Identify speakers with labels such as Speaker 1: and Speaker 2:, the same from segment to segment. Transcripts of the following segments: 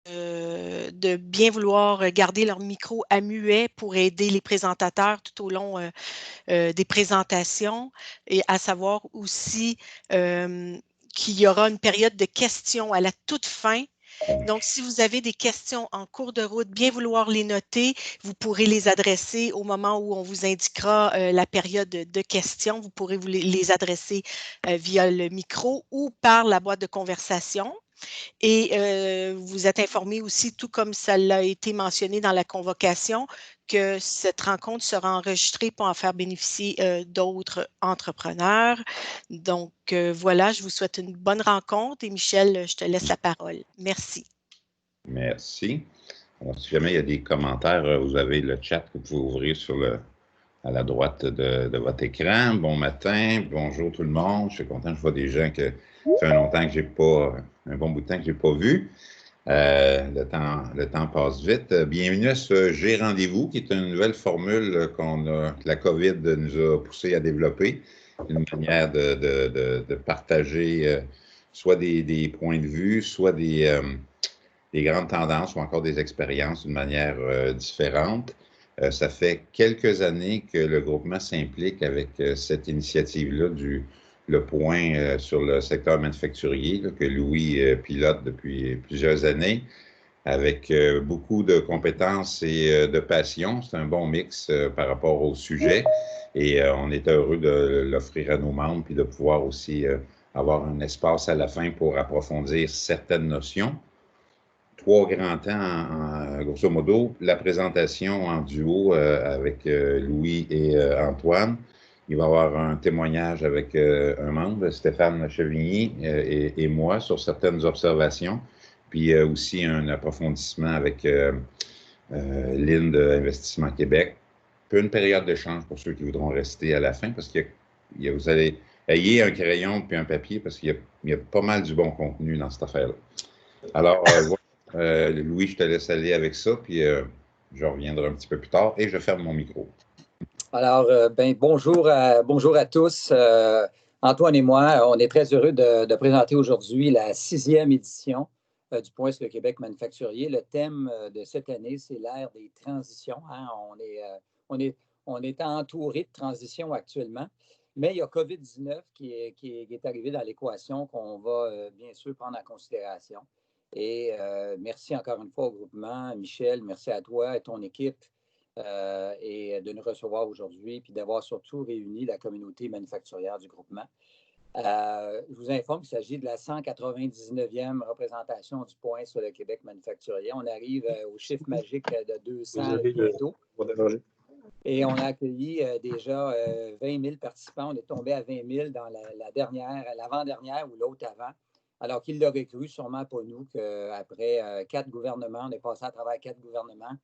Speaker 1: de bien vouloir garder leur micro à muet pour aider les présentateurs tout au long des présentations et à savoir aussi qu'il y aura une période de questions à la toute fin. Donc, si vous avez des questions en cours de route, bien vouloir les noter. Vous pourrez les adresser au moment où on vous indiquera la période de questions. Vous pourrez les adresser via le micro ou par la boîte de conversation. Et vous êtes informé aussi, tout comme ça l'a été mentionné dans la convocation, que cette rencontre sera enregistrée pour en faire bénéficier d'autres entrepreneurs. Donc, voilà, je vous souhaite une bonne rencontre et Michel, je te laisse la parole. Merci.
Speaker 2: Merci. Alors, si jamais il y a des commentaires, vous avez le chat que vous pouvez ouvrir à la droite de votre écran. Bon matin, bonjour tout le monde. Je suis content, je vois des gens que ça fait longtemps que j'ai pas, un bon bout de temps que je n'ai pas vu. Le temps passe vite. Bienvenue à ce J'ai rendez-vous, qui est une nouvelle formule que la COVID nous a poussé à développer. Une manière de partager soit des points de vue, soit des grandes tendances ou encore des expériences d'une manière différente. Ça fait quelques années que le groupement s'implique avec cette initiative-là le point sur le secteur manufacturier que Louis pilote depuis plusieurs années avec beaucoup de compétences et de passion. C'est un bon mix par rapport au sujet et on est heureux de l'offrir à nos membres puis de pouvoir aussi avoir un espace à la fin pour approfondir certaines notions. 3 grands temps, grosso modo, la présentation en duo avec Louis et Antoine. Il va y avoir un témoignage avec un membre, Stéphane Chevigny et moi, sur certaines observations, puis aussi un approfondissement avec Lynn d'Investissement Québec. Puis une période d'échange pour ceux qui voudront rester à la fin, parce que vous allez ayez un crayon puis un papier, parce qu'il y a pas mal du bon contenu dans cette affaire-là. Alors, voilà. Louis, je te laisse aller avec ça, puis je reviendrai un petit peu plus tard et je ferme mon micro.
Speaker 3: Alors, bonjour à tous. Antoine et moi, on est très heureux de présenter aujourd'hui la 6e édition du Point sur le Québec manufacturier. Le thème de cette année, c'est l'ère des transitions. Hein? On est entouré de transitions actuellement, mais il y a COVID-19 qui est arrivé dans l'équation qu'on va bien sûr prendre en considération. Et merci encore une fois au groupement. Michel, merci à toi et ton équipe. Et de nous recevoir aujourd'hui, puis d'avoir surtout réuni la communauté manufacturière du groupement. Je vous informe qu'il s'agit de la 199e représentation du Point sur le Québec manufacturier. On arrive au chiffre magique de 200 bientôt. Et on a accueilli déjà 20 000 participants. On est tombé à 20 000 dans l'avant-dernière ou l'autre avant. Alors qu'il l'aurait cru, sûrement pas nous, qu'après 4 gouvernements, on est passé à travers 4 gouvernements,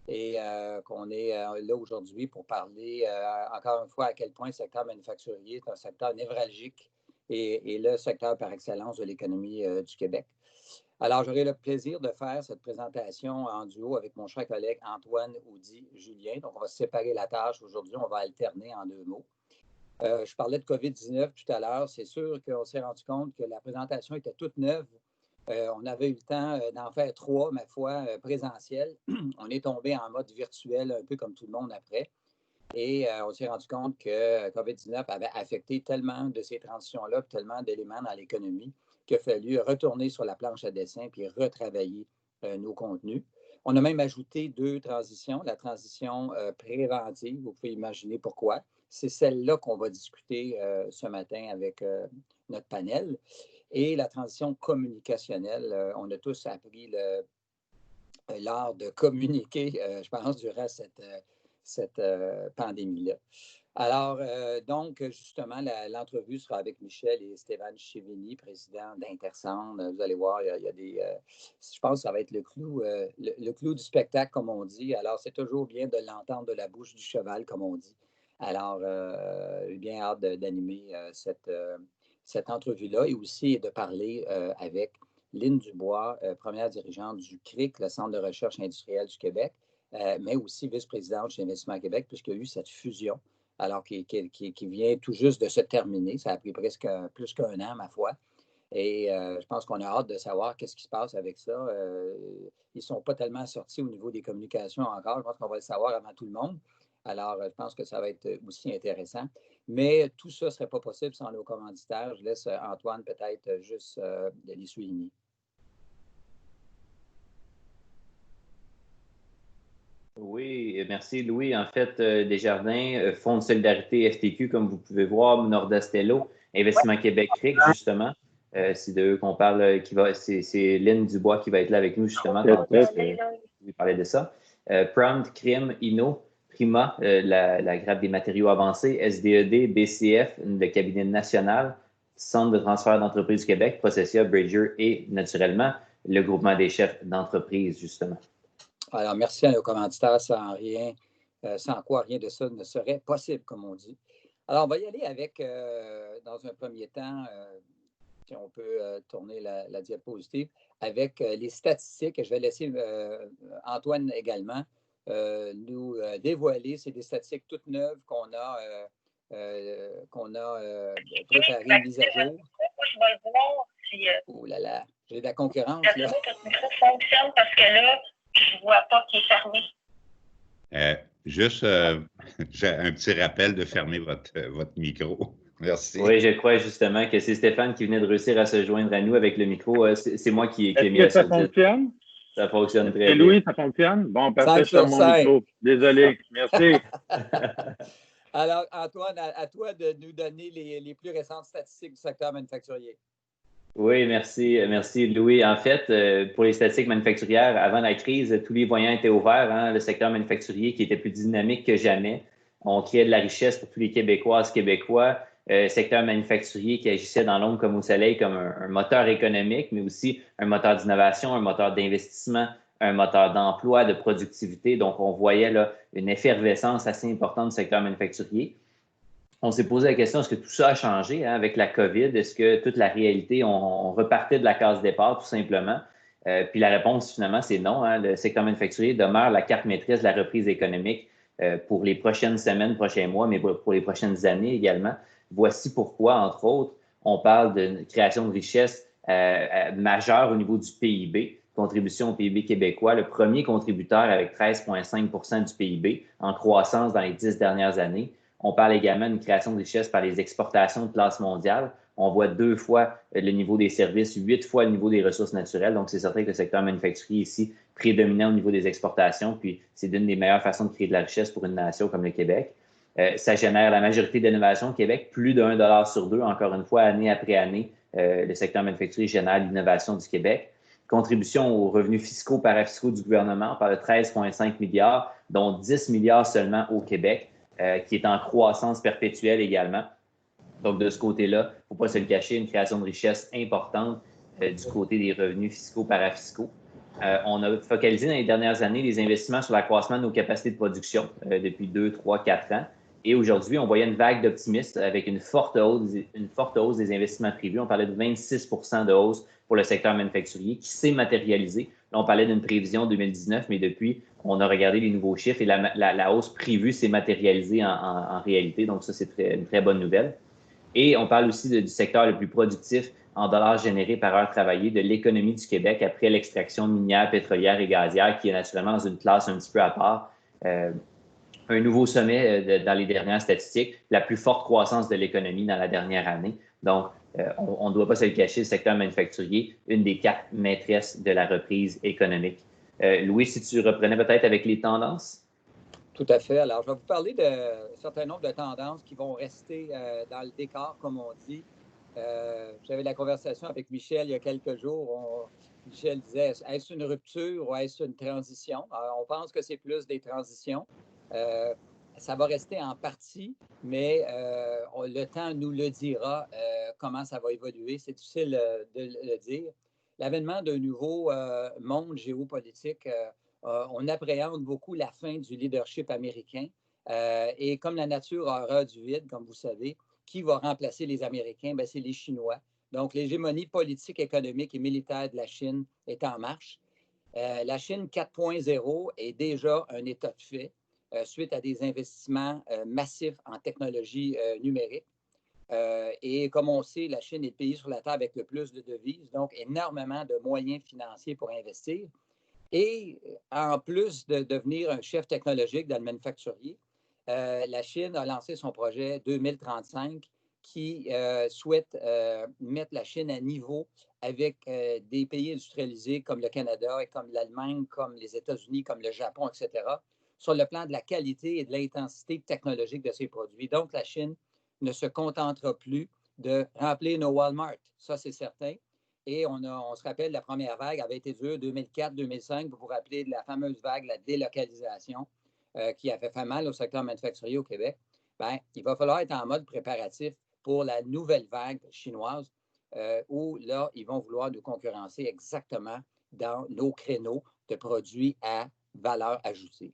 Speaker 3: et qu'on est là aujourd'hui pour parler encore une fois à quel point le secteur manufacturier est un secteur névralgique et le secteur par excellence de l'économie du Québec. Alors, j'aurai le plaisir de faire cette présentation en duo avec mon cher collègue Antoine Audy-Julien. Donc, on va se séparer la tâche aujourd'hui, on va alterner en 2 mots. Je parlais de COVID-19 tout à l'heure. C'est sûr qu'on s'est rendu compte que la présentation était toute neuve. On avait eu le temps d'en faire 3, ma foi, présentielles. On est tombé en mode virtuel, un peu comme tout le monde après. Et on s'est rendu compte que COVID-19 avait affecté tellement de ces transitions-là, tellement d'éléments dans l'économie, qu'il a fallu retourner sur la planche à dessin puis retravailler nos contenus. On a même ajouté 2 transitions. La transition préventive, vous pouvez imaginer pourquoi. C'est celle-là qu'on va discuter ce matin avec notre panel. Et la transition communicationnelle, on a tous appris l'art de communiquer, je pense, durant cette pandémie-là. Alors, donc, justement, l'entrevue sera avec Michel et Stéphane Chevigny, président d'Intersand. Vous allez voir, il y a des... je pense que ça va être le clou du spectacle, comme on dit. Alors, c'est toujours bien de l'entendre de la bouche du cheval, comme on dit. Alors, j'ai bien hâte d'animer cette entrevue-là et aussi de parler avec Lynn Dubois, première dirigeante du CRIC, le Centre de recherche industrielle du Québec, mais aussi vice-présidente chez Investissement Québec, puisqu'il y a eu cette fusion, alors qui vient tout juste de se terminer. Ça a pris presque plus qu'1 an, ma foi. Et je pense qu'on a hâte de savoir qu'est-ce qui se passe avec ça. Ils ne sont pas tellement sortis au niveau des communications encore. Je pense qu'on va le savoir avant tout le monde. Alors, je pense que ça va être aussi intéressant. Mais tout ça ne serait pas possible sans nos commanditaires. Je laisse Antoine peut-être juste les souligner.
Speaker 4: Oui, merci Louis. En fait, Desjardins, Fonds de solidarité FTQ, comme vous pouvez voir, Nordastello, Investissement Québec RIC, justement. C'est de eux qu'on parle, c'est Lynn Dubois qui va être là avec nous, justement, tantôt. Vous parlez de ça. Prompt, Crime, Inno, Prima, la grappe des matériaux avancés, SDED, BCF, le cabinet national, Centre de transfert d'entreprise du Québec, Processia, Bridger et, naturellement, le groupement des chefs d'entreprise, justement.
Speaker 3: Alors, merci à nos commanditaires, sans quoi rien de ça ne serait possible, comme on dit. Alors, on va y aller avec, dans un premier temps, si on peut tourner la diapositive, avec les statistiques. Je vais laisser Antoine également nous dévoiler. C'est des statistiques toutes neuves qu'on a préparées, mises à jour. Oh là là, j'ai de la concurrence, là.
Speaker 5: Votre micro fonctionne parce que là, je ne vois pas qu'il est fermé.
Speaker 2: Juste j'ai un petit rappel de fermer votre micro. Merci.
Speaker 4: Oui, je crois justement que c'est Stéphane qui venait de réussir à se joindre à nous avec le micro. C'est moi qui ai mis la
Speaker 6: ça fonctionne?
Speaker 4: Ça fonctionne très
Speaker 6: bien.
Speaker 4: bien.
Speaker 6: Louis, ça fonctionne? Bon, parfait, je ferme mon
Speaker 3: 5
Speaker 6: micro. Désolé, merci.
Speaker 3: Alors, Antoine, à toi de nous donner les plus récentes statistiques du secteur manufacturier.
Speaker 4: Oui, merci Louis. En fait, pour les statistiques manufacturières, avant la crise, tous les voyants étaient ouverts. Hein, le secteur manufacturier qui était plus dynamique que jamais. On créait de la richesse pour tous les Québécoises, Québécois. Secteur manufacturier qui agissait dans l'ombre comme au soleil, comme un moteur économique, mais aussi un moteur d'innovation, un moteur d'investissement, un moteur d'emploi, de productivité. Donc, on voyait là une effervescence assez importante du secteur manufacturier. On s'est posé la question, est-ce que tout ça a changé hein, avec la COVID? Est-ce que toute la réalité, on repartait de la case départ tout simplement? Puis la réponse, finalement, c'est non. Hein. Le secteur manufacturier demeure la carte maîtresse de la reprise économique pour les prochaines semaines, prochains mois, mais pour les prochaines années également. Voici pourquoi, entre autres, on parle de création de richesse majeure au niveau du PIB, contribution au PIB québécois, le premier contributeur avec 13,5 du PIB en croissance dans les 10 dernières années. On parle également d'une création de richesse par les exportations de classe mondiale. On voit 2 fois le niveau des services, 8 fois le niveau des ressources naturelles. Donc, c'est certain que le secteur manufacturier ici prédominant au niveau des exportations, puis c'est l'une des meilleures façons de créer de la richesse pour une nation comme le Québec. Ça génère la majorité d'innovation au Québec, plus de 1 $ sur 2, encore une fois, année après année. Le secteur manufacturier génère l'innovation du Québec. Contribution aux revenus fiscaux, parafiscaux du gouvernement, on parle de 13,5 milliards, dont 10 milliards seulement au Québec, qui est en croissance perpétuelle également. Donc, de ce côté-là, il ne faut pas se le cacher, une création de richesse importante du côté des revenus fiscaux, parafiscaux. On a focalisé dans les dernières années les investissements sur l'accroissement de nos capacités de production depuis 2, 3, 4 ans. Et aujourd'hui, on voyait une vague d'optimistes avec une forte hausse des investissements prévus. On parlait de 26 % de hausse pour le secteur manufacturier qui s'est matérialisé. Là, on parlait d'une prévision 2019, mais depuis, on a regardé les nouveaux chiffres et la hausse prévue s'est matérialisée en réalité. Donc, ça, c'est une très bonne nouvelle. Et on parle aussi du secteur le plus productif en dollars générés par heure travaillée de l'économie du Québec après l'extraction minière, pétrolière et gazière, qui est naturellement dans une classe un petit peu à part. Un nouveau sommet dans les dernières statistiques, la plus forte croissance de l'économie dans la dernière année. Donc, on ne doit pas se le cacher, le secteur manufacturier, une des 4 maîtresses de la reprise économique. Louis, si tu reprenais peut-être avec les tendances?
Speaker 3: Tout à fait. Alors, je vais vous parler d'un certain nombre de tendances qui vont rester dans le décor, comme on dit. J'avais la conversation avec Michel il y a quelques jours. Michel disait, est-ce une rupture ou est-ce une transition? Alors, on pense que c'est plus des transitions. Ça va rester en partie, mais le temps nous le dira comment ça va évoluer. C'est difficile de le dire. L'avènement d'un nouveau monde géopolitique, on appréhende beaucoup la fin du leadership américain. Et comme la nature aura du vide, comme vous savez, qui va remplacer les Américains? Bien, c'est les Chinois. Donc, l'hégémonie politique, économique et militaire de la Chine est en marche. La Chine 4.0 est déjà un état de fait suite à des investissements massifs en technologie numérique. Et comme on sait, la Chine est le pays sur la Terre avec le plus de devises, donc énormément de moyens financiers pour investir. Et en plus de devenir un chef technologique dans le manufacturier, la Chine a lancé son projet 2035 qui souhaite mettre la Chine à niveau avec des pays industrialisés comme le Canada, et comme l'Allemagne, comme les États-Unis, comme le Japon, etc., sur le plan de la qualité et de l'intensité technologique de ses produits. Donc, la Chine ne se contentera plus de remplir nos Walmart, ça c'est certain. Et on se rappelle, la première vague avait été dure 2004-2005, vous vous rappelez de la fameuse vague, la délocalisation, qui avait fait mal au secteur manufacturier au Québec. Bien, il va falloir être en mode préparatif pour la nouvelle vague chinoise, où là, ils vont vouloir nous concurrencer exactement dans nos créneaux de produits à valeur ajoutée.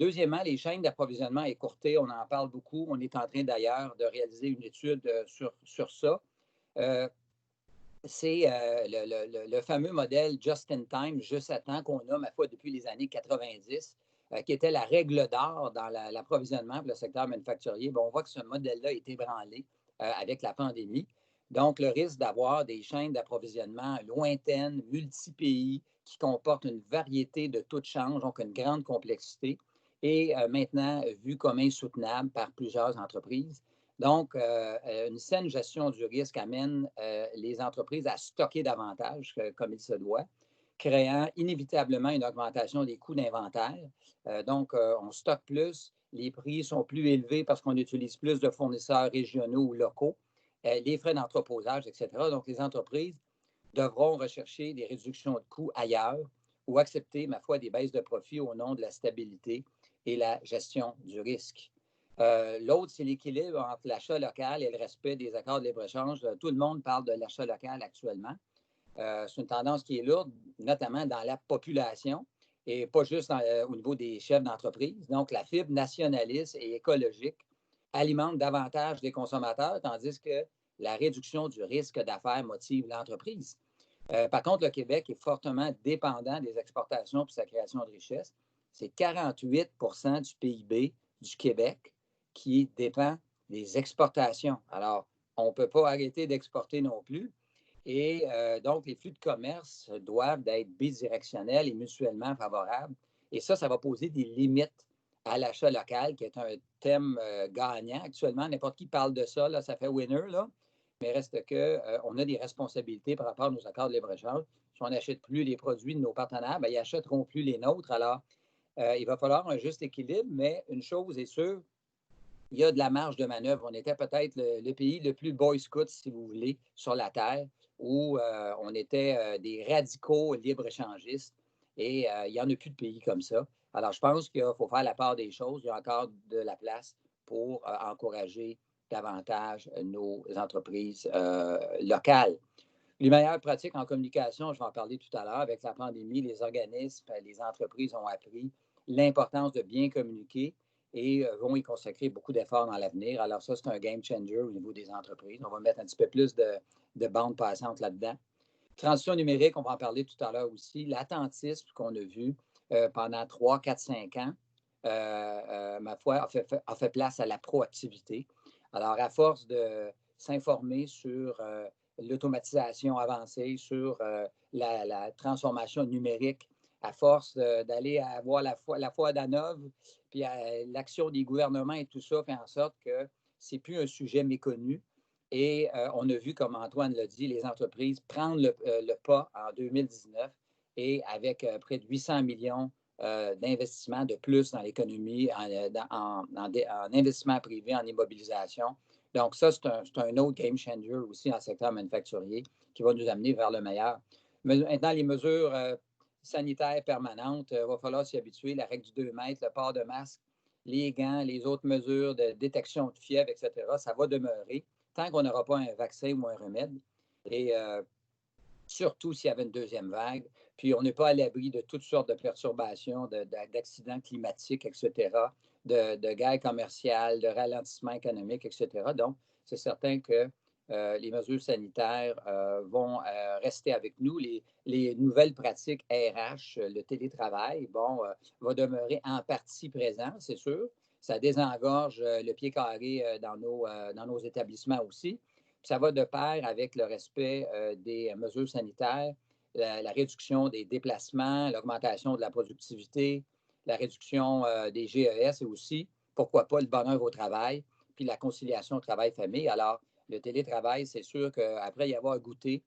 Speaker 3: Deuxièmement, les chaînes d'approvisionnement écourtées, on en parle beaucoup. On est en train d'ailleurs de réaliser une étude sur ça. C'est le fameux modèle just-in-time, juste à temps, qu'on a, ma foi, depuis les années 90, qui était la règle d'or dans l'approvisionnement pour le secteur manufacturier. Bon, on voit que ce modèle-là est ébranlé avec la pandémie. Donc, le risque d'avoir des chaînes d'approvisionnement lointaines, multi-pays, qui comportent une variété de taux de change, donc une grande complexité, est maintenant vu comme insoutenable par plusieurs entreprises. Donc, une saine gestion du risque amène les entreprises à stocker davantage, comme il se doit, créant inévitablement une augmentation des coûts d'inventaire. Donc, on stocke plus, les prix sont plus élevés parce qu'on utilise plus de fournisseurs régionaux ou locaux, les frais d'entreposage, etc. Donc, les entreprises devront rechercher des réductions de coûts ailleurs ou accepter, ma foi, des baisses de profit au nom de la stabilité et la gestion du risque. L'autre, c'est l'équilibre entre l'achat local et le respect des accords de libre-échange. Tout le monde parle de l'achat local actuellement. C'est une tendance qui est lourde, notamment dans la population et pas juste au niveau des chefs d'entreprise. Donc, la fibre nationaliste et écologique alimente davantage les consommateurs, tandis que la réduction du risque d'affaires motive l'entreprise. Par contre, le Québec est fortement dépendant des exportations pour sa création de richesse. C'est 48 du PIB du Québec qui dépend des exportations. Alors, on ne peut pas arrêter d'exporter non plus. Et donc, les flux de commerce doivent être bidirectionnels et mutuellement favorables. Et ça va poser des limites à l'achat local, qui est un thème gagnant. Actuellement, n'importe qui parle de ça, là, ça fait winner, là. Mais reste qu'on a des responsabilités par rapport à nos accords de libre-échange. Si on n'achète plus les produits de nos partenaires, bien, ils n'achèteront plus les nôtres. Alors, il va falloir un juste équilibre, mais une chose est sûre, il y a de la marge de manœuvre. On était peut-être le pays le plus boy scout, si vous voulez, sur la Terre, où on était des radicaux libre-échangistes et il n'y en a plus de pays comme ça. Alors, je pense qu'il faut faire la part des choses. Il y a encore de la place pour encourager davantage nos entreprises locales. Les meilleures pratiques en communication, je vais en parler tout à l'heure, avec la pandémie, les organismes, les entreprises ont appris l'importance de bien communiquer et vont y consacrer beaucoup d'efforts dans l'avenir. Alors ça, c'est un game changer au niveau des entreprises. On va mettre un petit peu plus de bandes passantes là-dedans. Transition numérique, on va en parler tout à l'heure aussi. L'attentisme qu'on a vu pendant 3, 4, 5 ans, ma foi, a fait place à la proactivité. Alors, à force de s'informer sur l'automatisation avancée, sur la transformation numérique, à force d'aller avoir la foi d'Hanovre, puis l'action des gouvernements et tout ça fait en sorte que ce n'est plus un sujet méconnu. Et on a vu, comme Antoine l'a dit, les entreprises prendre le pas en 2019 et avec près de 800 millions d'investissements de plus dans l'économie, en investissement privé, en immobilisation. Donc, ça, c'est un autre game changer aussi dans le secteur manufacturier qui va nous amener vers le meilleur. Maintenant, les mesures sanitaires permanentes, il va falloir s'y habituer. La règle du 2 mètres, le port de masque, les gants, les autres mesures de détection de fièvre, etc., ça va demeurer tant qu'on n'aura pas un vaccin ou un remède. Et surtout s'il y avait une deuxième vague. Puis, on n'est pas à l'abri de toutes sortes de perturbations, d'accidents climatiques, etc., de guerres commerciales, de ralentissement économique, etc. Donc, c'est certain que les mesures sanitaires vont rester avec nous. Les nouvelles pratiques RH, le télétravail, va demeurer en partie présent, c'est sûr. Ça désengorge le pied carré dans nos établissements aussi. Puis ça va de pair avec le respect des mesures sanitaires, la réduction des déplacements, l'augmentation de la productivité, la réduction des GES et aussi, pourquoi pas, le bonheur au travail, puis la conciliation travail-famille. Alors, le télétravail, c'est sûr qu'après y avoir goûté,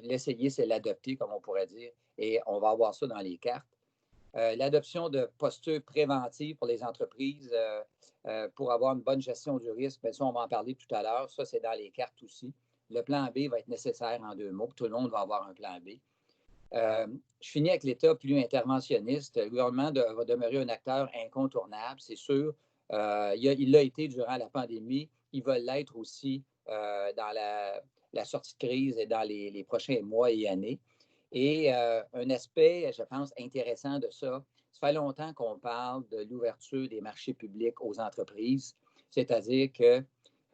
Speaker 3: l'essayer, c'est l'adopter, comme on pourrait dire, et on va avoir ça dans les cartes. L'adoption de postures préventives pour les entreprises pour avoir une bonne gestion du risque, mais ça, on va en parler tout à l'heure. Ça, c'est dans les cartes aussi. Le plan B va être nécessaire en 2 mots. Tout le monde va avoir un plan B. Je finis avec l'État plus interventionniste. Le gouvernement va demeurer un acteur incontournable, c'est sûr. Il l'a été durant la pandémie. Il va l'être aussi dans la sortie de crise et dans les prochains mois et années. Et un aspect, je pense, intéressant de ça, ça fait longtemps qu'on parle de l'ouverture des marchés publics aux entreprises, c'est-à-dire que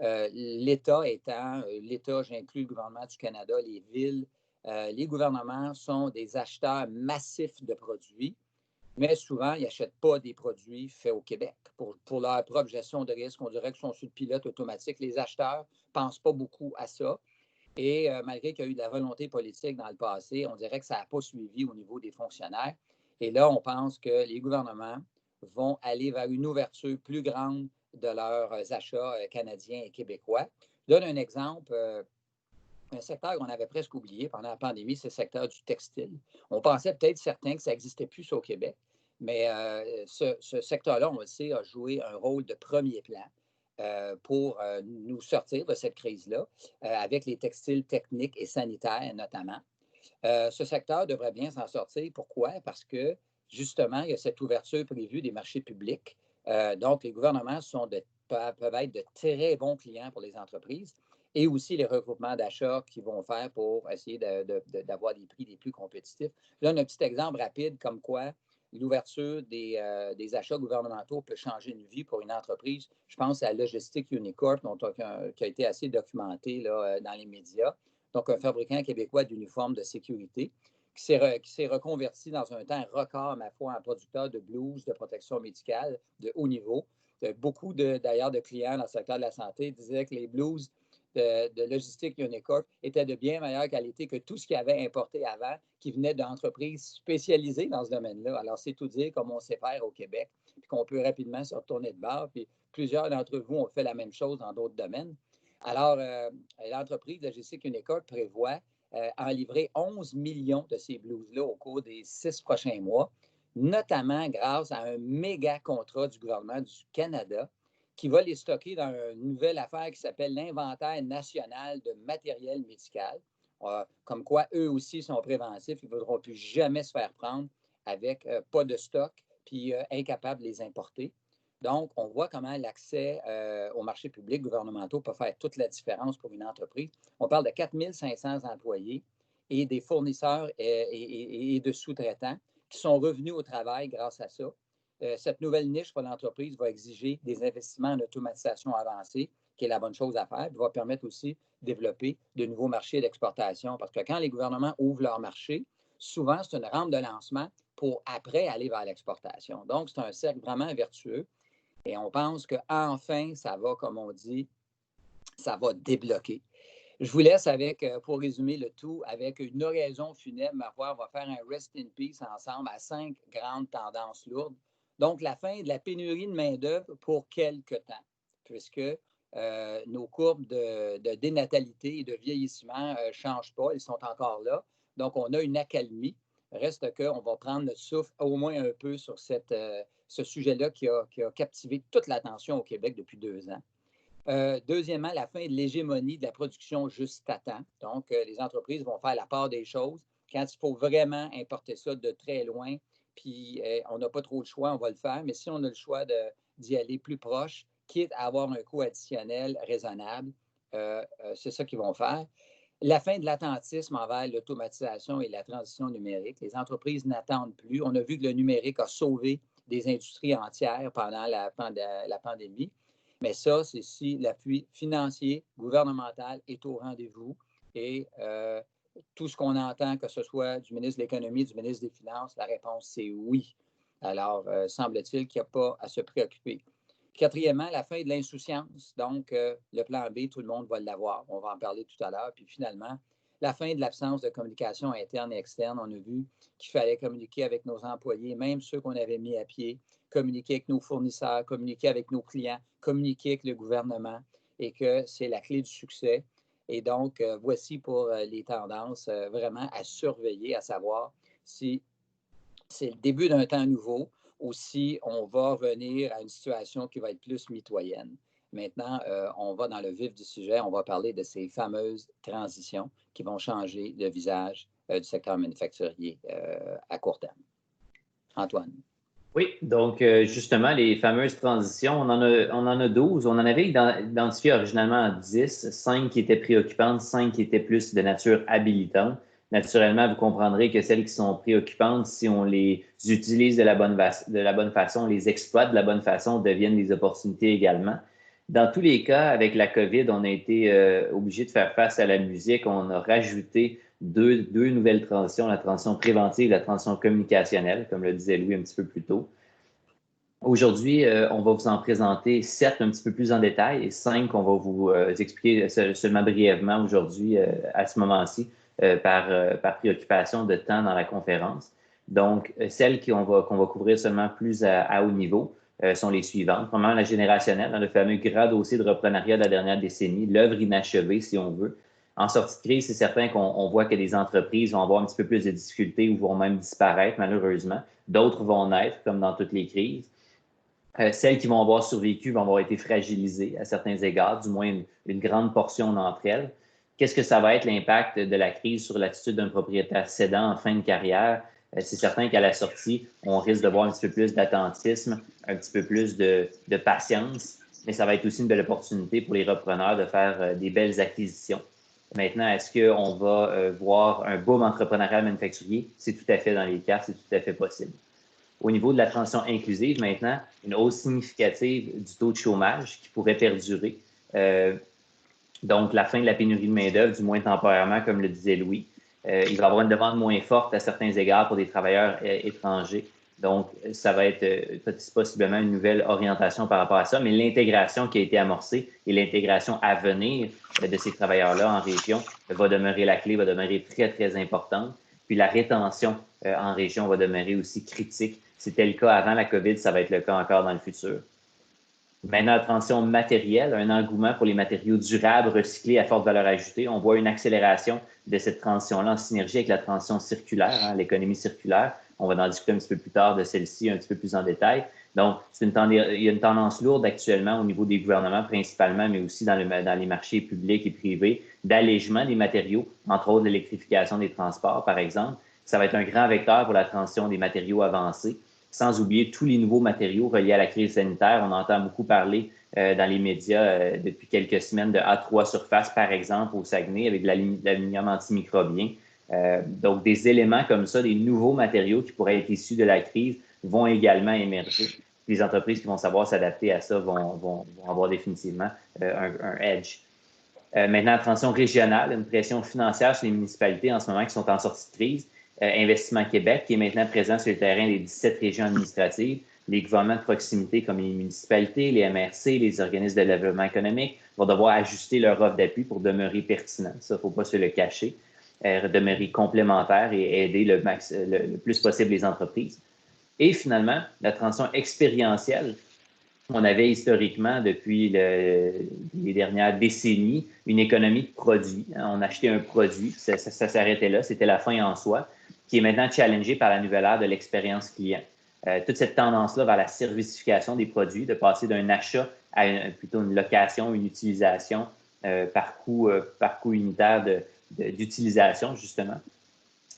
Speaker 3: l'État étant, l'État, j'inclus le gouvernement du Canada, les villes, les gouvernements sont des acheteurs massifs de produits, mais souvent, ils n'achètent pas des produits faits au Québec. Pour leur propre gestion de risque, on dirait qu'ils sont sur le pilote automatique. Les acheteurs ne pensent pas beaucoup à ça. Et malgré qu'il y a eu de la volonté politique dans le passé, on dirait que ça n'a pas suivi au niveau des fonctionnaires. Et là, on pense que les gouvernements vont aller vers une ouverture plus grande de leurs achats canadiens et québécois. Je donne un exemple. Un secteur qu'on avait presque oublié pendant la pandémie, c'est le secteur du textile. On pensait peut-être certains que ça n'existait plus au Québec, mais ce secteur-là, on le sait, a joué un rôle de premier plan pour nous sortir de cette crise-là, avec les textiles techniques et sanitaires notamment. Ce secteur devrait bien s'en sortir. Pourquoi? Parce que, justement, il y a cette ouverture prévue des marchés publics. Donc, les gouvernements peuvent être de très bons clients pour les entreprises et aussi les regroupements d'achats qu'ils vont faire pour essayer d'avoir des prix les plus compétitifs. Là, un petit exemple rapide comme quoi l'ouverture des achats gouvernementaux peut changer une vie pour une entreprise. Je pense à Logistique Unicorp, qui a été assez documenté là, dans les médias. Donc, un fabricant québécois d'uniformes de sécurité qui s'est reconverti dans un temps record, ma foi, en producteur de blouses de protection médicale de haut niveau. Beaucoup d'ailleurs de clients dans le secteur de la santé disaient que les blouses de Logistique Unicorp étaient de bien meilleure qualité que tout ce qu'ils avaient importé avant, qui venait d'entreprises spécialisées dans ce domaine-là. Alors, c'est tout dire comme on sait faire au Québec, puis qu'on peut rapidement se retourner de bord. Puis plusieurs d'entre vous ont fait la même chose dans d'autres domaines. Alors, l'entreprise Logistique Unicorp prévoit en livrer 11 millions de ces blouses-là au cours des 6 prochains mois, notamment grâce à un méga contrat du gouvernement du Canada qui va les stocker dans une nouvelle affaire qui s'appelle l'Inventaire national de matériel médical. Comme quoi, eux aussi sont préventifs. Ils ne voudront plus jamais se faire prendre avec pas de stock puis incapables de les importer. Donc, on voit comment l'accès aux marchés publics gouvernementaux peut faire toute la différence pour une entreprise. On parle de 4 500 employés et des fournisseurs et de sous-traitants qui sont revenus au travail grâce à ça. Cette nouvelle niche pour l'entreprise va exiger des investissements en automatisation avancée, qui est la bonne chose à faire, puis va permettre aussi de développer de nouveaux marchés d'exportation. Parce que quand les gouvernements ouvrent leur marché, souvent, c'est une rampe de lancement pour après aller vers l'exportation. Donc, c'est un cercle vraiment vertueux. Et on pense qu'enfin, ça va, comme on dit, ça va débloquer. Je vous laisse avec, pour résumer le tout, avec une oraison funèbre. Ma foi, on va faire un rest in peace ensemble à 5 grandes tendances lourdes. Donc, la fin de la pénurie de main-d'œuvre pour quelque temps, puisque nos courbes de dénatalité et de vieillissement ne changent pas, elles sont encore là. Donc, on a une accalmie. Reste qu'on va prendre notre souffle au moins un peu sur ce sujet-là qui a captivé toute l'attention au Québec depuis 2 ans. Deuxièmement, la fin de l'hégémonie de la production juste à temps. Donc, les entreprises vont faire la part des choses. Quand il faut vraiment importer ça de très loin, puis on n'a pas trop le choix, on va le faire. Mais si on a le choix d'y aller plus proche, quitte à avoir un coût additionnel raisonnable, c'est ça qu'ils vont faire. La fin de l'attentisme envers l'automatisation et la transition numérique. Les entreprises n'attendent plus. On a vu que le numérique a sauvé des industries entières pendant la pandémie. Mais ça, c'est si l'appui financier, gouvernemental est au rendez-vous. Et tout ce qu'on entend, que ce soit du ministre de l'Économie, du ministre des Finances, la réponse, c'est oui. Alors, semble-t-il qu'il n'y a pas à se préoccuper. Quatrièmement, la fin de l'insouciance. Donc, le plan B, tout le monde va l'avoir. On va en parler tout à l'heure. Puis finalement, la fin de l'absence de communication interne et externe. On a vu qu'il fallait communiquer avec nos employés, même ceux qu'on avait mis à pied, communiquer avec nos fournisseurs, communiquer avec nos clients, communiquer avec le gouvernement et que c'est la clé du succès. Et donc, voici pour les tendances vraiment à surveiller, à savoir si c'est le début d'un temps nouveau ou si on va revenir à une situation qui va être plus mitoyenne. Maintenant, on va dans le vif du sujet. On va parler de ces fameuses transitions qui vont changer le visage du secteur manufacturier à court terme. Antoine.
Speaker 4: Oui, donc justement, les fameuses transitions, on en a 12. On en avait identifié originalement 10, 5 qui étaient préoccupantes, 5 qui étaient plus de nature habilitante. Naturellement, vous comprendrez que celles qui sont préoccupantes, si on les utilise de la bonne façon, on les exploite de la bonne façon, deviennent des opportunités également. Dans tous les cas, avec la COVID, on a été obligé de faire face à la musique. On a rajouté deux nouvelles transitions, la transition préventive et la transition communicationnelle, comme le disait Louis un petit peu plus tôt. Aujourd'hui, on va vous en présenter 7 un petit peu plus en détail et 5 qu'on va vous expliquer seulement brièvement aujourd'hui à ce moment-ci par préoccupation de temps dans la conférence. Donc, celles qu'on va couvrir seulement plus à haut niveau sont les suivantes. Premièrement, la générationnelle, dans le fameux grand dossier de reprenariat de la dernière décennie, l'œuvre inachevée, si on veut. En sortie de crise, c'est certain qu'on voit que des entreprises vont avoir un petit peu plus de difficultés ou vont même disparaître, malheureusement. D'autres vont naître, comme dans toutes les crises. Celles qui vont avoir survécu vont avoir été fragilisées à certains égards, du moins une grande portion d'entre elles. Qu'est-ce que ça va être l'impact de la crise sur l'attitude d'un propriétaire cédant en fin de carrière? C'est certain qu'à la sortie, on risque de voir un petit peu plus d'attentisme, un petit peu plus de patience, mais ça va être aussi une belle opportunité pour les repreneurs de faire des belles acquisitions. Maintenant, est-ce qu'on va voir un boom entrepreneurial manufacturier? C'est tout à fait dans les cartes, c'est tout à fait possible. Au niveau de la transition inclusive, maintenant, une hausse significative du taux de chômage qui pourrait perdurer. Donc, la fin de la pénurie de main-d'œuvre, du moins temporairement, comme le disait Louis. Il va y avoir une demande moins forte à certains égards pour des travailleurs étrangers. Donc, ça va être possiblement une nouvelle orientation par rapport à ça, mais l'intégration qui a été amorcée et l'intégration à venir de ces travailleurs-là en région va demeurer la clé, va demeurer très, très importante. Puis la rétention en région va demeurer aussi critique. C'était le cas avant la COVID, ça va être le cas encore dans le futur. Maintenant, la transition matérielle, un engouement pour les matériaux durables, recyclés à forte valeur ajoutée. On voit une accélération de cette transition-là en synergie avec la transition circulaire, l'économie circulaire. On va en discuter un petit peu plus tard de celle-ci, un petit peu plus en détail. Donc, il y a une tendance lourde actuellement au niveau des gouvernements principalement, mais aussi dans les marchés publics et privés, d'allègement des matériaux, entre autres l'électrification des transports, par exemple. Ça va être un grand vecteur pour la transition des matériaux avancés, sans oublier tous les nouveaux matériaux reliés à la crise sanitaire. On entend beaucoup parler dans les médias depuis quelques semaines de A3 surface, par exemple, au Saguenay, avec de l'aluminium antimicrobien. Donc, des éléments comme ça, des nouveaux matériaux qui pourraient être issus de la crise vont également émerger. Les entreprises qui vont savoir s'adapter à ça vont avoir définitivement un edge. Maintenant, la transition régionale, une pression financière sur les municipalités en ce moment qui sont en sortie de crise. Investissement Québec, qui est maintenant présent sur le terrain des 17 régions administratives. Les gouvernements de proximité comme les municipalités, les MRC, les organismes de développement économique vont devoir ajuster leur offre d'appui pour demeurer pertinents. Ça, il ne faut pas se le cacher. Demeurer complémentaires et aider le plus possible les entreprises. Et finalement, la transition expérientielle. On avait historiquement, depuis les dernières décennies, une économie de produits. On achetait un produit, ça s'arrêtait là, c'était la fin en soi, qui est maintenant challengée par la nouvelle ère de l'expérience client. Toute cette tendance-là vers la servicification des produits, de passer d'un achat à plutôt une location, une utilisation par coût unitaire d'utilisation, justement,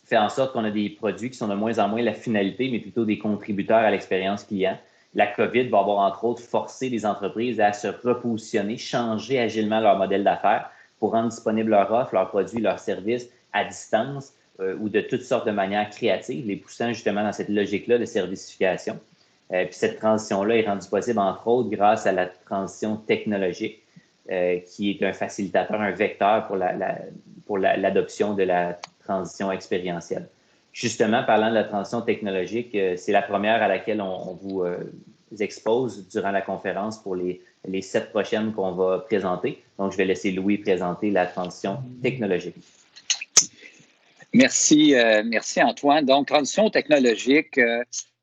Speaker 4: fait en sorte qu'on a des produits qui sont de moins en moins la finalité, mais plutôt des contributeurs à l'expérience client. La COVID va avoir, entre autres, forcé les entreprises à se repositionner, changer agilement leur modèle d'affaires pour rendre disponible leur offre, leurs produits, leurs services à distance ou de toutes sortes de manières créatives, les poussant justement dans cette logique-là de servicification. Puis cette transition-là est rendue possible, entre autres, grâce à la transition technologique, qui est un facilitateur, un vecteur pour l'adoption de la transition expérientielle. Justement, parlant de la transition technologique, c'est la première à laquelle on vous expose durant la conférence pour les 7 prochaines qu'on va présenter. Donc, je vais laisser Louis présenter la transition technologique.
Speaker 3: Merci Antoine. Donc, transition technologique,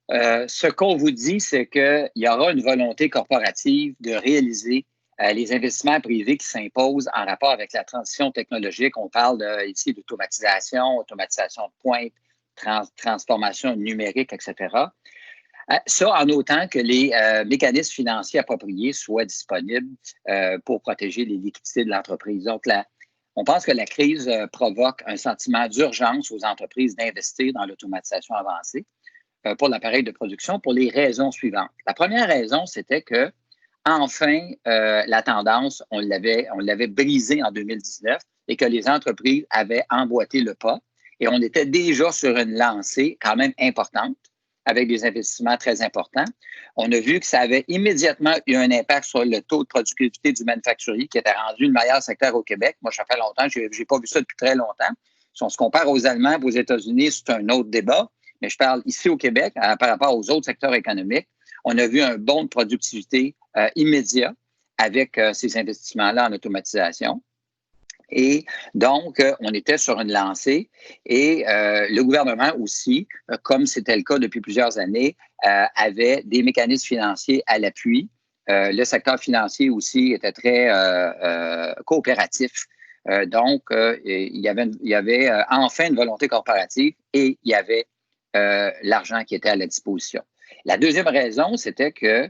Speaker 3: ce qu'on vous dit, c'est qu'il y aura une volonté corporative de réaliser les investissements privés qui s'imposent en rapport avec la transition technologique. On parle ici d'automatisation de pointe, transformation numérique, etc. Ça, en autant que les mécanismes financiers appropriés soient disponibles pour protéger les liquidités de l'entreprise. Donc, on pense que la crise provoque un sentiment d'urgence aux entreprises d'investir dans l'automatisation avancée pour l'appareil de production pour les raisons suivantes. La première raison, c'était que, enfin, la tendance, on l'avait brisée en 2019 et que les entreprises avaient emboîté le pas. Et on était déjà sur une lancée quand même importante, avec des investissements très importants. On a vu que ça avait immédiatement eu un impact sur le taux de productivité du manufacturier qui était rendu le meilleur secteur au Québec. Moi, ça fait longtemps, je n'ai pas vu ça depuis très longtemps. Si on se compare aux Allemands et aux États-Unis, c'est un autre débat. Mais je parle ici au Québec, par rapport aux autres secteurs économiques, on a vu un bond de productivité immédiat avec ces investissements-là en automatisation. Et donc, on était sur une lancée et le gouvernement aussi, comme c'était le cas depuis plusieurs années, avait des mécanismes financiers à l'appui. Le secteur financier aussi était très coopératif. Donc, il y avait enfin une volonté corporative et il y avait l'argent qui était à la disposition. La deuxième raison, c'était que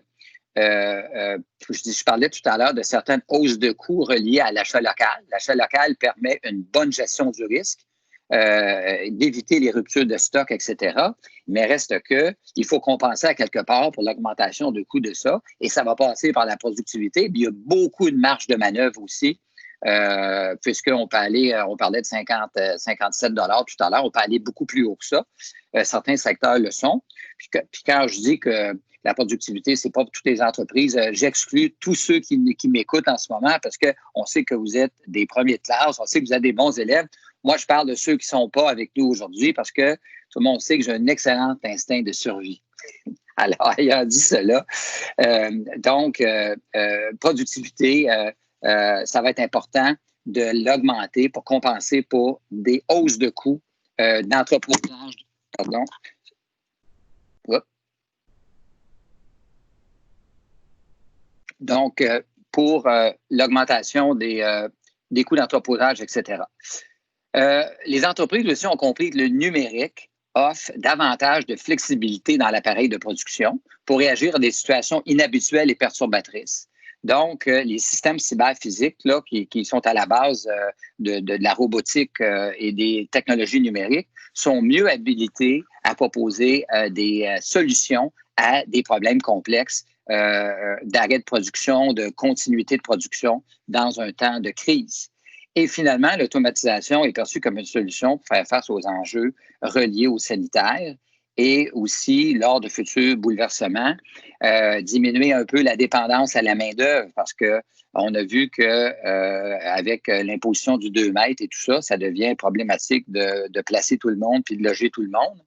Speaker 3: je parlais tout à l'heure de certaines hausses de coûts reliées à l'achat local. L'achat local permet une bonne gestion du risque, d'éviter les ruptures de stock, etc. Mais reste qu'il faut compenser à quelque part pour l'augmentation de coûts de ça et ça va passer par la productivité. Puis il y a beaucoup de marge de manœuvre aussi, puisqu'on peut aller, on parlait de 57 $ tout à l'heure, on peut aller beaucoup plus haut que ça. Certains secteurs le sont. Puis quand je dis que la productivité, ce n'est pas pour toutes les entreprises. J'exclus tous ceux qui m'écoutent en ce moment parce qu'on sait que vous êtes des premiers de classe, on sait que vous êtes des bons élèves. Moi, je parle de ceux qui ne sont pas avec nous aujourd'hui parce que tout le monde sait que j'ai un excellent instinct de survie. Alors, ayant dit cela, productivité, ça va être important de l'augmenter pour compenser pour des hausses de coûts d'entreposage. Pardon. Donc, pour l'augmentation des coûts d'entreposage, etc. Les entreprises aussi ont compris que le numérique offre davantage de flexibilité dans l'appareil de production pour réagir à des situations inhabituelles et perturbatrices. Donc, les systèmes cyberphysiques là, qui sont à la base de la robotique et des technologies numériques sont mieux habilités à proposer des solutions à des problèmes complexes d'arrêt de production, de continuité de production dans un temps de crise. Et finalement, l'automatisation est perçue comme une solution pour faire face aux enjeux reliés au sanitaire et aussi, lors de futurs bouleversements, diminuer un peu la dépendance à la main-d'œuvre parce qu'on a vu qu'avec l'imposition du 2 mètres et tout ça, ça devient problématique de placer tout le monde puis de loger tout le monde.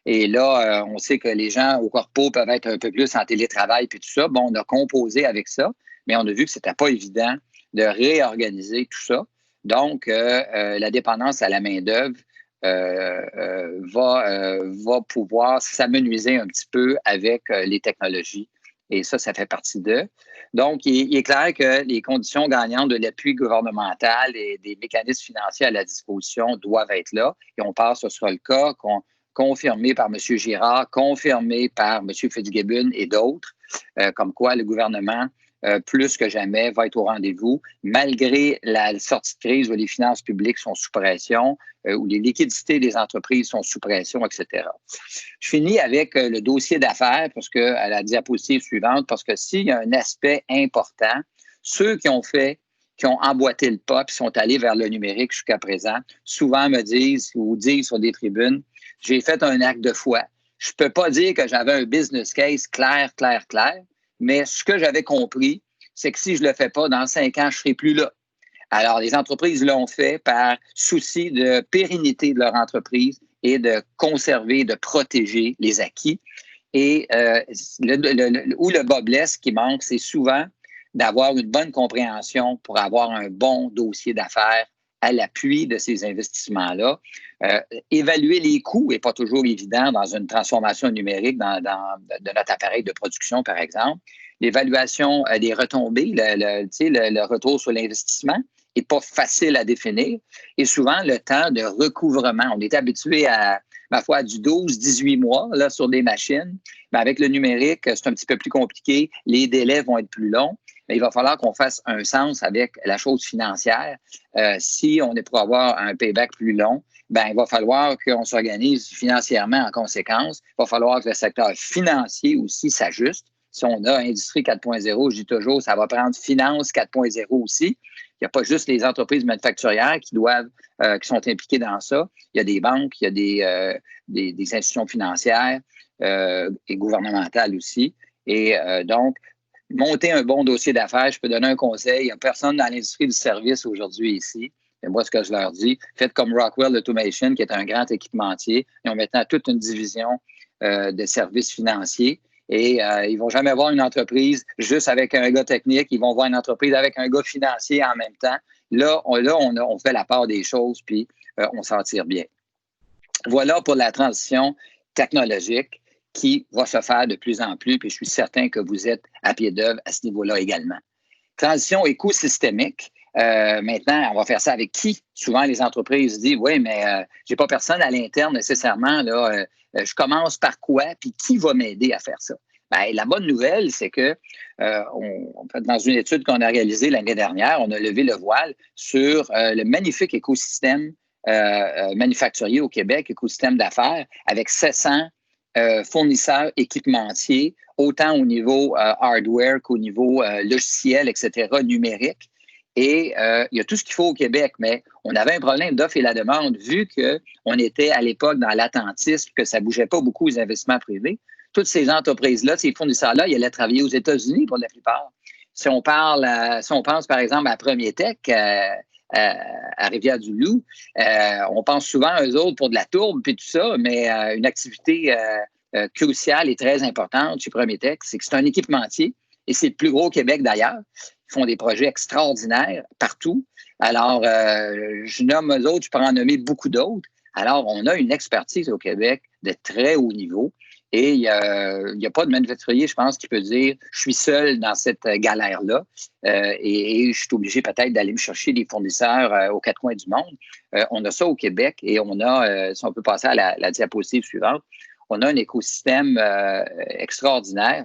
Speaker 3: Et là, on sait que les gens au corpo peuvent être un peu plus en télétravail puis tout ça. Bon, on a composé avec ça, mais on a vu que c'était pas évident de réorganiser tout ça. Donc, la dépendance à la main-d'œuvre va pouvoir s'amenuiser un petit peu avec les technologies. Et ça fait partie d'eux. Donc, il est clair que les conditions gagnantes de l'appui gouvernemental et des mécanismes financiers à la disposition doivent être là. Et on pense que ce sera le cas, confirmé par M. Girard, confirmé par M. Fitzgibbon et d'autres, comme quoi le gouvernement, plus que jamais, va être au rendez-vous, malgré la sortie de crise où les finances publiques sont sous pression, où les liquidités des entreprises sont sous pression, etc. Je finis avec le dossier d'affaires à la diapositive suivante, parce que s'il y a un aspect important, ceux qui ont emboîté le pas et sont allés vers le numérique jusqu'à présent, souvent me disent ou disent sur des tribunes, j'ai fait un acte de foi. Je ne peux pas dire que j'avais un business case clair, mais ce que j'avais compris, c'est que si je ne le fais pas, dans 5 ans, je ne serai plus là. Alors, les entreprises l'ont fait par souci de pérennité de leur entreprise et de conserver, de protéger les acquis. Et où le bas blesse, ce qui manque, c'est souvent d'avoir une bonne compréhension pour avoir un bon dossier d'affaires à l'appui de ces investissements-là. Évaluer les coûts n'est pas toujours évident dans une transformation numérique de notre appareil de production, par exemple. L'évaluation des retombées, le retour sur l'investissement n'est pas facile à définir. Et souvent, le temps de recouvrement, on est habitué à, ma foi, du 12-18 mois là, sur des machines. Mais avec le numérique, c'est un petit peu plus compliqué. Les délais vont être plus longs. Mais il va falloir qu'on fasse un sens avec la chose financière. Si on est pour avoir un payback plus long, ben il va falloir qu'on s'organise financièrement en conséquence. Il va falloir que le secteur financier aussi s'ajuste. Si on a Industrie 4.0, je dis toujours, ça va prendre Finance 4.0 aussi. Il n'y a pas juste les entreprises manufacturières qui sont impliquées dans ça. Il y a des banques, il y a des institutions financières et gouvernementales aussi. Et donc, monter un bon dossier d'affaires, je peux donner un conseil. Il n'y a personne dans l'industrie du service aujourd'hui ici. Et moi, ce que je leur dis, faites comme Rockwell Automation, qui est un grand équipementier. Ils ont maintenant toute une division de services financiers. Et ils ne vont jamais voir une entreprise juste avec un gars technique. Ils vont voir une entreprise avec un gars financier en même temps. Là, on fait la part des choses, puis on s'en tire bien. Voilà pour la transition technologique qui va se faire de plus en plus, puis je suis certain que vous êtes à pied d'œuvre à ce niveau-là également. Transition écosystémique. Maintenant, on va faire ça avec qui? Souvent, les entreprises disent, oui, mais j'ai pas personne à l'interne nécessairement. Là, je commence par quoi? Puis qui va m'aider à faire ça? Bien, la bonne nouvelle, c'est que dans une étude qu'on a réalisée l'année dernière, on a levé le voile sur le magnifique écosystème manufacturier au Québec, écosystème d'affaires, avec 700 fournisseurs équipementiers, autant au niveau hardware qu'au niveau logiciel, etc., numérique. Et il y a tout ce qu'il faut au Québec, mais on avait un problème d'offre et la demande, vu qu'on était à l'époque dans l'attentisme, que ça ne bougeait pas beaucoup aux investissements privés. Toutes ces entreprises-là, ces fournisseurs-là, ils allaient travailler aux États-Unis pour la plupart. Si on pense par exemple à Premier Tech, à Rivière-du-Loup, on pense souvent à eux autres pour de la tourbe et tout ça, mais une activité cruciale et très importante chez Premier Tech, c'est que c'est un équipementier et c'est le plus gros au Québec d'ailleurs. Ils font des projets extraordinaires partout. Alors, je nomme eux autres, je peux en nommer beaucoup d'autres. Alors, on a une expertise au Québec de très haut niveau. Et il n'y a pas de manufacturier, je pense, qui peut dire « je suis seul dans cette galère-là et je suis obligé peut-être d'aller me chercher des fournisseurs aux quatre coins du monde ». On a ça au Québec et on a, si on peut passer à la diapositive suivante, on a un écosystème extraordinaire.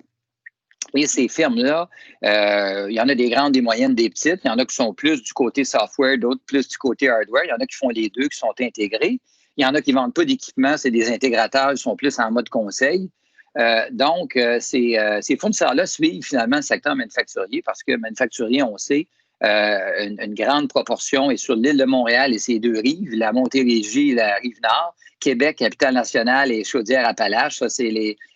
Speaker 3: Et ces firmes-là, il y en a des grandes, des moyennes, des petites. Il y en a qui sont plus du côté software, d'autres plus du côté hardware. Il y en a qui font les deux, qui sont intégrés. Il y en a qui ne vendent pas d'équipement, c'est des intégrateurs, ils sont plus en mode conseil. Donc, ces fournisseurs-là suivent finalement le secteur manufacturier parce que manufacturier, on sait, une grande proportion est sur l'île de Montréal et ses deux rives, la Montérégie et la Rive-Nord. Québec, Capitale-Nationale et Chaudière-Appalaches, ça, c'est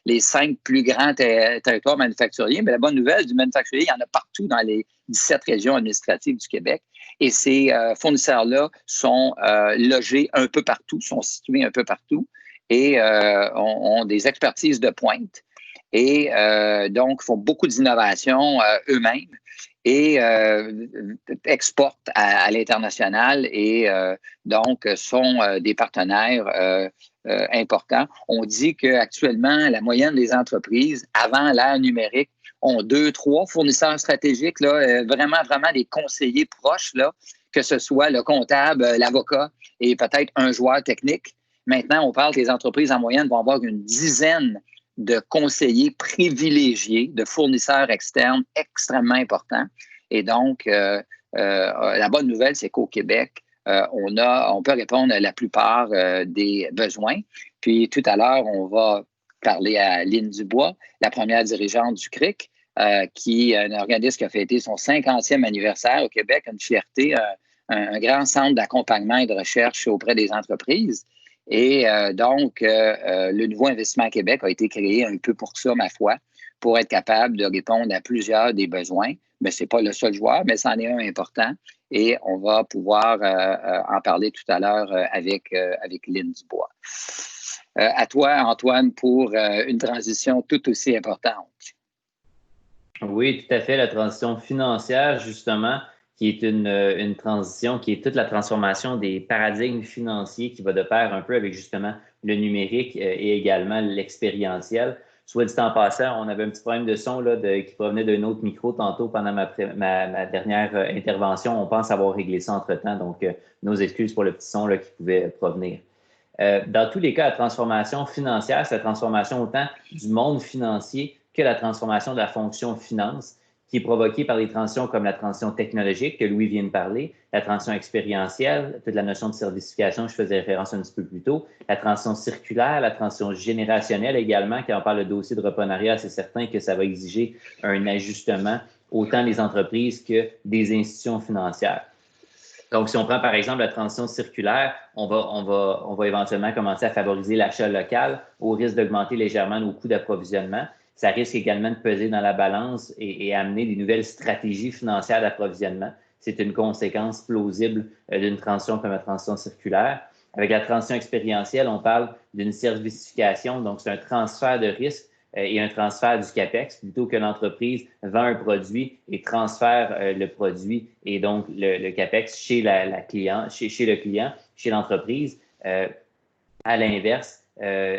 Speaker 3: les 5 plus grands territoires manufacturiers. Mais la bonne nouvelle du manufacturier, il y en a partout dans les 17 régions administratives du Québec. Et ces fournisseurs-là sont logés un peu partout, sont situés un peu partout et ont des expertises de pointe. Et donc, font beaucoup d'innovations eux-mêmes et exportent à l'international et donc sont des partenaires importants. On dit qu'actuellement, la moyenne des entreprises, avant l'ère numérique, ont 2-3 fournisseurs stratégiques, là, vraiment des conseillers proches, là, que ce soit le comptable, l'avocat et peut-être un joueur technique. Maintenant, on parle que les entreprises en moyenne vont avoir une dizaine de conseillers privilégiés, de fournisseurs externes extrêmement importants. Et donc, la bonne nouvelle, c'est qu'au Québec, on peut répondre à la plupart des besoins. Puis tout à l'heure, on va parler à Lynne Dubois, la première dirigeante du CRIC, qui est un organisme qui a fêté son 50e anniversaire au Québec, une fierté, un grand centre d'accompagnement et de recherche auprès des entreprises. Et donc, le Nouveau Investissement Québec a été créé un peu pour ça, ma foi, pour être capable de répondre à plusieurs des besoins. Mais ce n'est pas le seul joueur, mais c'en est un important. Et on va pouvoir en parler tout à l'heure avec Lynn Dubois. À toi, Antoine, pour une transition tout aussi importante.
Speaker 4: Oui, tout à fait. La transition financière, justement, qui est une transition, qui est toute la transformation des paradigmes financiers qui va de pair un peu avec justement le numérique et également l'expérientiel. Soit dit en passant, on avait un petit problème de son là, qui provenait d'un autre micro tantôt pendant ma dernière intervention. On pense avoir réglé ça entre-temps, donc nos excuses pour le petit son là, qui pouvait provenir. Dans tous les cas, la transformation financière, c'est la transformation autant du monde financier que la transformation de la fonction finance, qui est provoquée par des transitions comme la transition technologique que Louis vient de parler, la transition expérientielle, toute la notion de servicification, je faisais référence un petit peu plus tôt, la transition circulaire, la transition générationnelle également, quand on parle de dossier de reprenariat, c'est certain que ça va exiger un ajustement autant des entreprises que des institutions financières. Donc, si on prend par exemple la transition circulaire, on va éventuellement commencer à favoriser l'achat local au risque d'augmenter légèrement nos coûts d'approvisionnement. Ça risque également de peser dans la balance et amener des nouvelles stratégies financières d'approvisionnement. C'est une conséquence plausible d'une transition comme la transition circulaire. Avec la transition expérientielle, on parle d'une servicification, donc c'est un transfert de risque et un transfert du CAPEX, plutôt que l'entreprise vend un produit et transfère le produit et donc le CAPEX chez chez le client, chez l'entreprise. À l'inverse,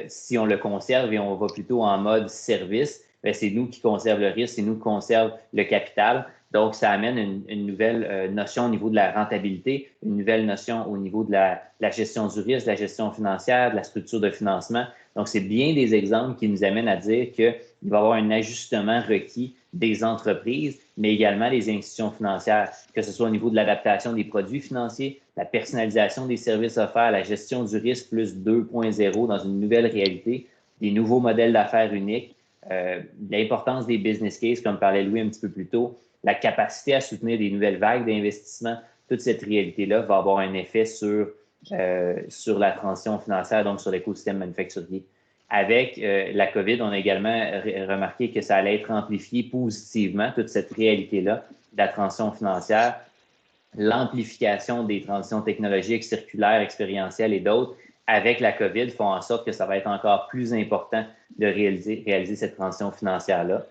Speaker 4: si on le conserve et on va plutôt en mode service, c'est nous qui conservons le risque, c'est nous qui conservons le capital. Donc, ça amène une nouvelle notion au niveau de la rentabilité, une nouvelle notion au niveau de la gestion du risque, de la gestion financière, de la structure de financement. Donc, c'est bien des exemples qui nous amènent à dire qu'il va y avoir un ajustement requis des entreprises, mais également des institutions financières, que ce soit au niveau de l'adaptation des produits financiers, la personnalisation des services offerts, la gestion du risque plus 2.0 dans une nouvelle réalité, des nouveaux modèles d'affaires uniques, l'importance des business cases, comme parlait Louis un petit peu plus tôt, la capacité à soutenir des nouvelles vagues d'investissement. Toute cette réalité-là va avoir un effet sur la transition financière, donc sur l'écosystème manufacturier. Avec la COVID, on a également remarqué que ça allait être amplifié positivement, toute cette réalité-là de la transition financière, l'amplification des transitions technologiques, circulaires, expérientielles et d'autres, avec la COVID, font en sorte que ça va être encore plus important de réaliser cette transition financière-là.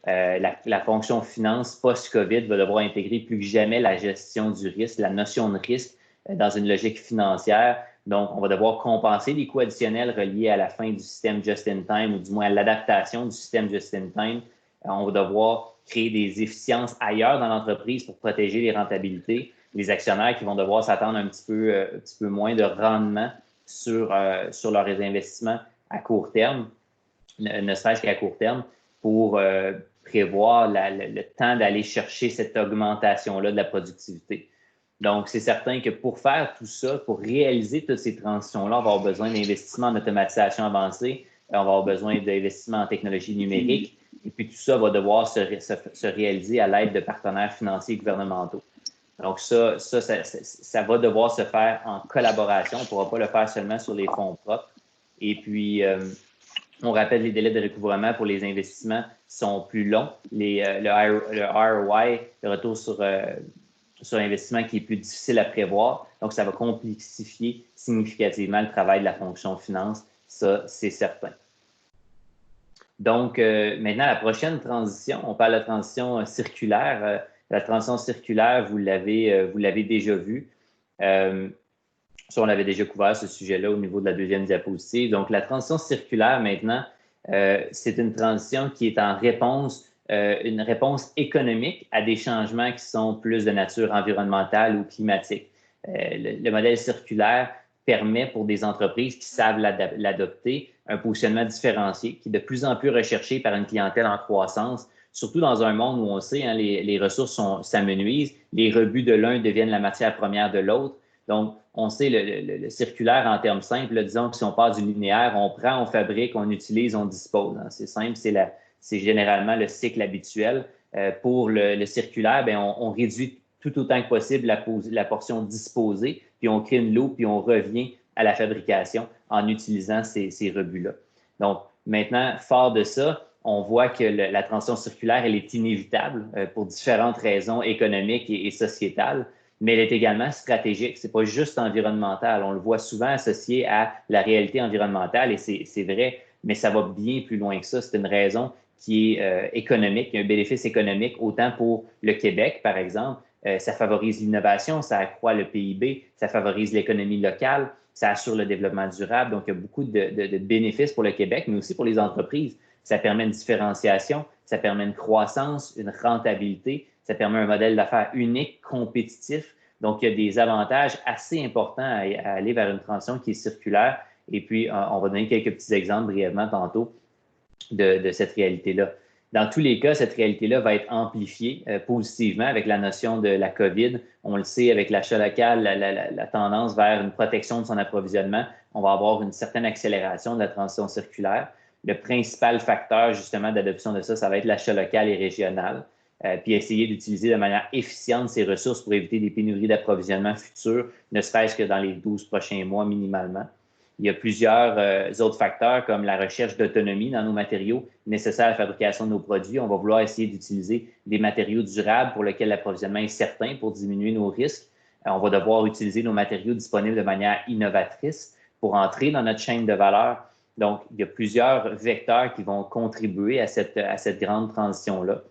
Speaker 4: La fonction finance post-COVID va devoir intégrer plus que jamais la gestion du risque, la notion de risque dans une logique financière. Donc, on va devoir compenser les coûts additionnels reliés à la fin du système just-in-time ou du moins à l'adaptation du système just-in-time. On va devoir créer des efficiences ailleurs dans l'entreprise pour protéger les rentabilités. Les actionnaires qui vont devoir s'attendre un petit peu moins de rendement sur leurs investissements à court terme, ne serait-ce qu'à court terme, pour prévoir le temps d'aller chercher cette augmentation-là de la productivité. Donc, c'est certain que pour faire tout ça, pour réaliser toutes ces transitions-là, on va avoir besoin d'investissements en automatisation avancée, on va avoir besoin d'investissements en technologie numérique, et puis tout ça va devoir se réaliser à l'aide de partenaires financiers et gouvernementaux. Donc, ça va devoir se faire en collaboration. On ne pourra pas le faire seulement sur les fonds propres. Et puis, on rappelle les délais de recouvrement pour les investissements sont plus longs. Le ROI, le retour sur l'investissement qui est plus difficile à prévoir. Donc, ça va complexifier significativement le travail de la fonction finance. Ça, c'est certain. Donc, maintenant, la prochaine transition, on parle de la transition circulaire. La transition circulaire, vous l'avez déjà vu. Ça, on avait déjà couvert ce sujet-là au niveau de la deuxième diapositive. Donc, la transition circulaire, maintenant, c'est une transition qui est en réponse, une réponse économique à des changements qui sont plus de nature environnementale ou climatique. Le modèle circulaire permet pour des entreprises qui savent l'adopter un positionnement différencié qui est de plus en plus recherché par une clientèle en croissance, surtout dans un monde où on sait hein, les ressources s'amenuisent, les rebuts de l'un deviennent la matière première de l'autre. Donc, on sait le circulaire en termes simples, là, disons que si on part du linéaire, on prend, on fabrique, on utilise, on dispose. Hein. C'est simple, c'est généralement le cycle habituel. Pour le circulaire, bien, on réduit tout autant que possible la portion disposée, puis on crée une loupe, puis on revient à la fabrication en utilisant ces rebuts-là. Donc, maintenant, fort de ça, on voit que la transition circulaire, elle est inévitable pour différentes raisons économiques et sociétales, mais elle est également stratégique. Ce n'est pas juste environnemental. On le voit souvent associé à la réalité environnementale et c'est vrai, mais ça va bien plus loin que ça. C'est une raison qui est économique, un bénéfice économique, autant pour le Québec, par exemple. Ça favorise l'innovation, ça accroît le PIB, ça favorise l'économie locale, ça assure le développement durable. Donc, il y a beaucoup de bénéfices pour le Québec, mais aussi pour les entreprises. Ça permet une différenciation, ça permet une croissance, une rentabilité, ça permet un modèle d'affaires unique, compétitif. Donc, il y a des avantages assez importants à aller vers une transition qui est circulaire. Et puis, on va donner quelques petits exemples brièvement tantôt de cette réalité-là. Dans tous les cas, cette réalité-là va être amplifiée positivement avec la notion de la COVID. On le sait, avec l'achat local, la tendance vers une protection de son approvisionnement, on va avoir une certaine accélération de la transition circulaire. Le principal facteur, justement, d'adoption de ça, ça va être l'achat local et régional. Puis essayer d'utiliser de manière efficiente ces ressources pour éviter des pénuries d'approvisionnement futures, ne serait-ce que dans les 12 prochains mois minimalement. Il y a plusieurs autres facteurs comme la recherche d'autonomie dans nos matériaux nécessaires à la fabrication de nos produits. On va vouloir essayer d'utiliser des matériaux durables pour lesquels l'approvisionnement est certain pour diminuer nos risques. On va devoir utiliser nos matériaux disponibles de manière innovatrice pour entrer dans notre chaîne de valeur. Donc, il y a plusieurs vecteurs qui vont contribuer à cette grande transition-là.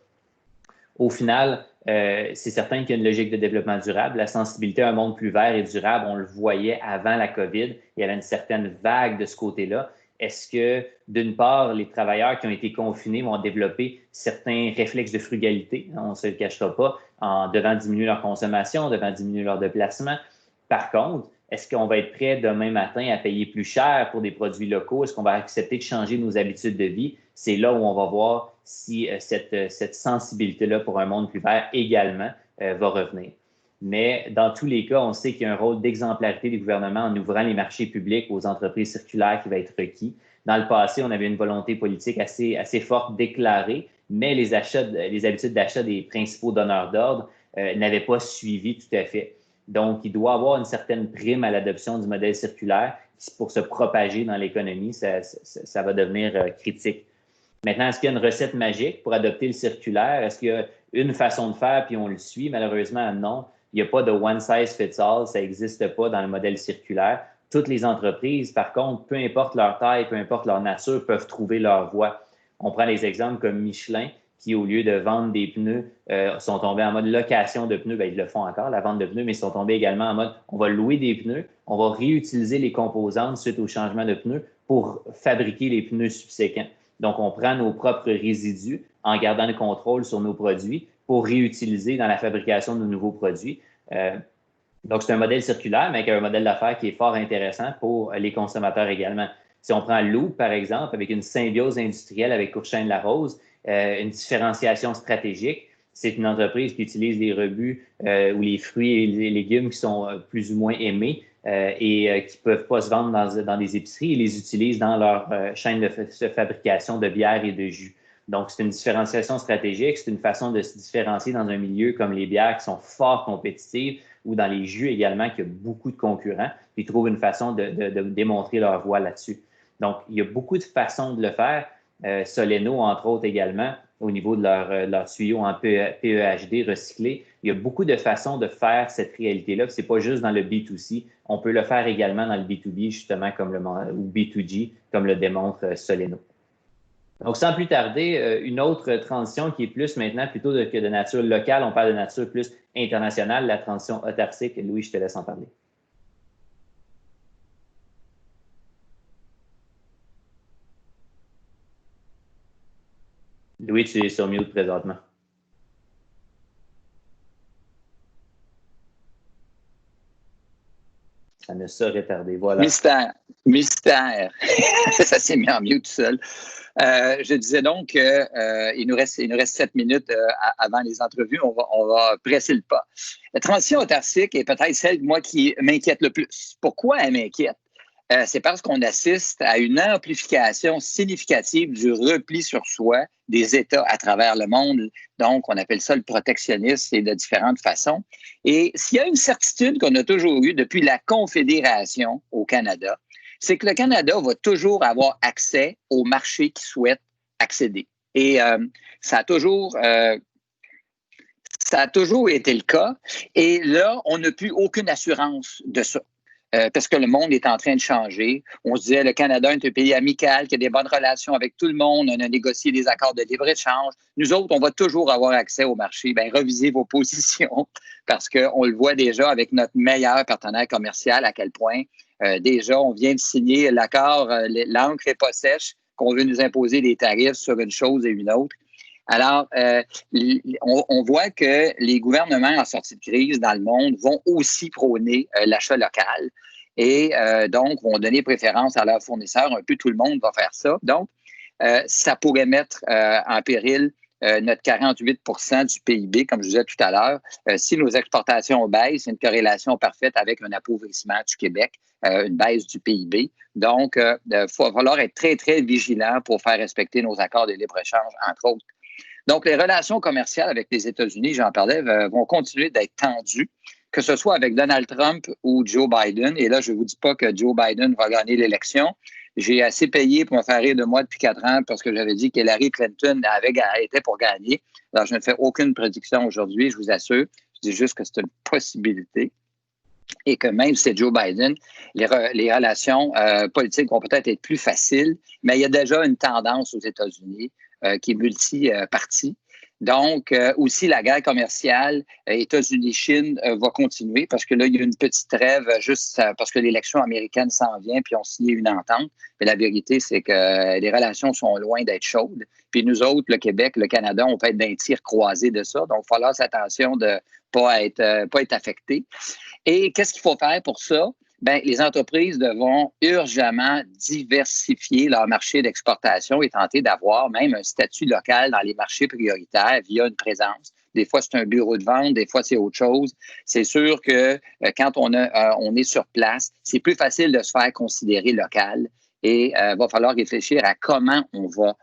Speaker 4: Au final, c'est certain qu'il y a une logique de développement durable. La sensibilité à un monde plus vert et durable, on le voyait avant la COVID. Il y avait une certaine vague de ce côté-là. Est-ce que, d'une part, les travailleurs qui ont été confinés vont développer certains réflexes de frugalité, on ne se le cachera pas, en devant diminuer leur consommation, devant diminuer leur déplacement? Par contre, est-ce qu'on va être prêt demain matin à payer plus cher pour des produits locaux? Est-ce qu'on va accepter de changer nos habitudes de vie? C'est là où on va voir si cette sensibilité-là pour un monde plus vert également va revenir. Mais dans tous les cas, on sait qu'il y a un rôle d'exemplarité des gouvernements en ouvrant les marchés publics aux entreprises circulaires qui va être requis. Dans le passé, on avait une volonté politique assez forte déclarée, mais les habitudes d'achat des principaux donneurs d'ordre n'avaient pas suivi tout à fait. Donc, il doit y avoir une certaine prime à l'adoption du modèle circulaire pour se propager dans l'économie. Ça va devenir critique. Maintenant, est-ce qu'il y a une recette magique pour adopter le circulaire? Est-ce qu'il y a une façon de faire puis on le suit? Malheureusement, non. Il n'y a pas de one size fits all. Ça n'existe pas dans le modèle circulaire. Toutes les entreprises, par contre, peu importe leur taille, peu importe leur nature, peuvent trouver leur voie. On prend des exemples comme Michelin, qui, au lieu de vendre des pneus, sont tombés en mode location de pneus. Bien, ils le font encore, la vente de pneus, mais ils sont tombés également en mode on va louer des pneus, on va réutiliser les composantes suite au changement de pneus pour fabriquer les pneus subséquents. Donc, on prend nos propres résidus en gardant le contrôle sur nos produits pour réutiliser dans la fabrication de nos nouveaux produits. Donc, c'est un modèle circulaire, mais avec un modèle d'affaires qui est fort intéressant pour les consommateurs également. Si on prend Loop, par exemple, avec une symbiose industrielle avec Courchaine-Larose, une différenciation stratégique, c'est une entreprise qui utilise les rebuts ou les fruits et les légumes qui sont plus ou moins aimés et qui ne peuvent pas se vendre dans des épiceries. Ils les utilisent dans leur chaîne de fabrication de bières et de jus. Donc, c'est une différenciation stratégique. C'est une façon de se différencier dans un milieu comme les bières qui sont fort compétitives ou dans les jus également qui a beaucoup de concurrents. Ils trouvent une façon de démontrer leur voie là-dessus. Donc, il y a beaucoup de façons de le faire. Soleno, entre autres, également, au niveau de leur tuyau en PEHD recyclé. Il y a beaucoup de façons de faire cette réalité-là. Ce n'est pas juste dans le B2C. On peut le faire également dans le B2B, justement, ou B2G, comme le démontre Soleno. Donc, sans plus tarder, une autre transition qui est plus maintenant plutôt que de nature locale, on parle de nature plus internationale, la transition autarcique. Louis, je te laisse en parler. Louis, tu es sur mute présentement. Ça ne saurait tarder. Voilà.
Speaker 3: Mystère. Ça s'est mis en mute tout seul. Je disais donc qu'il nous reste 7 minutes avant les entrevues. On va presser le pas. La transition autarcique est peut-être celle, moi, qui m'inquiète le plus. Pourquoi elle m'inquiète? C'est parce qu'on assiste à une amplification significative du repli sur soi des États à travers le monde. Donc, on appelle ça le protectionnisme et de différentes façons. Et s'il y a une certitude qu'on a toujours eue depuis la Confédération au Canada, c'est que le Canada va toujours avoir accès au marché qu'il souhaite accéder. Et ça a toujours été le cas. Et là, on n'a plus aucune assurance de ça. Parce que le monde est en train de changer. On se disait, le Canada est un pays amical, qui a des bonnes relations avec tout le monde. On a négocié des accords de libre-échange. Nous autres, on va toujours avoir accès au marché. Bien, revisez vos positions parce qu'on le voit déjà avec notre meilleur partenaire commercial à quel point déjà, on vient de signer l'accord, l'encre n'est pas sèche, qu'on veut nous imposer des tarifs sur une chose et une autre. Alors, on voit que les gouvernements en sortie de crise dans le monde vont aussi prôner l'achat local et donc vont donner préférence à leurs fournisseurs. Un peu tout le monde va faire ça. Donc, ça pourrait mettre en péril notre 48 du PIB, comme je disais tout à l'heure. Si nos exportations baissent, c'est une corrélation parfaite avec un appauvrissement du Québec, une baisse du PIB. Donc, il va falloir être très, très vigilant pour faire respecter nos accords de libre-échange, entre autres. Donc, les relations commerciales avec les États-Unis, j'en parlais, vont continuer d'être tendues, que ce soit avec Donald Trump ou Joe Biden. Et là, je ne vous dis pas que Joe Biden va gagner l'élection. J'ai assez payé pour me faire rire de moi depuis 4 ans parce que j'avais dit qu'Hillary Clinton était pour gagner. Alors, je ne fais aucune prédiction aujourd'hui, je vous assure. Je dis juste que c'est une possibilité. Et que même si c'est Joe Biden, les relations politiques vont peut-être être plus faciles, mais il y a déjà une tendance aux États-Unis qui est multi-parti. Donc, aussi, la guerre commerciale États-Unis-Chine va continuer parce que là, il y a une petite trêve juste parce que l'élection américaine s'en vient puis on signe une entente. Mais la vérité, c'est que les relations sont loin d'être chaudes. Puis nous autres, le Québec, le Canada, on peut être d'un tir croisé de ça. Donc, il faut falloir attention de ne pas être affectés. Et qu'est-ce qu'il faut faire pour ça? Bien, les entreprises devront urgemment diversifier leur marché d'exportation et tenter d'avoir même un statut local dans les marchés prioritaires via une présence. Des fois, c'est un bureau de vente, des fois, c'est autre chose. C'est sûr que quand on est sur place, c'est plus facile de se faire considérer local et il va falloir réfléchir à comment on va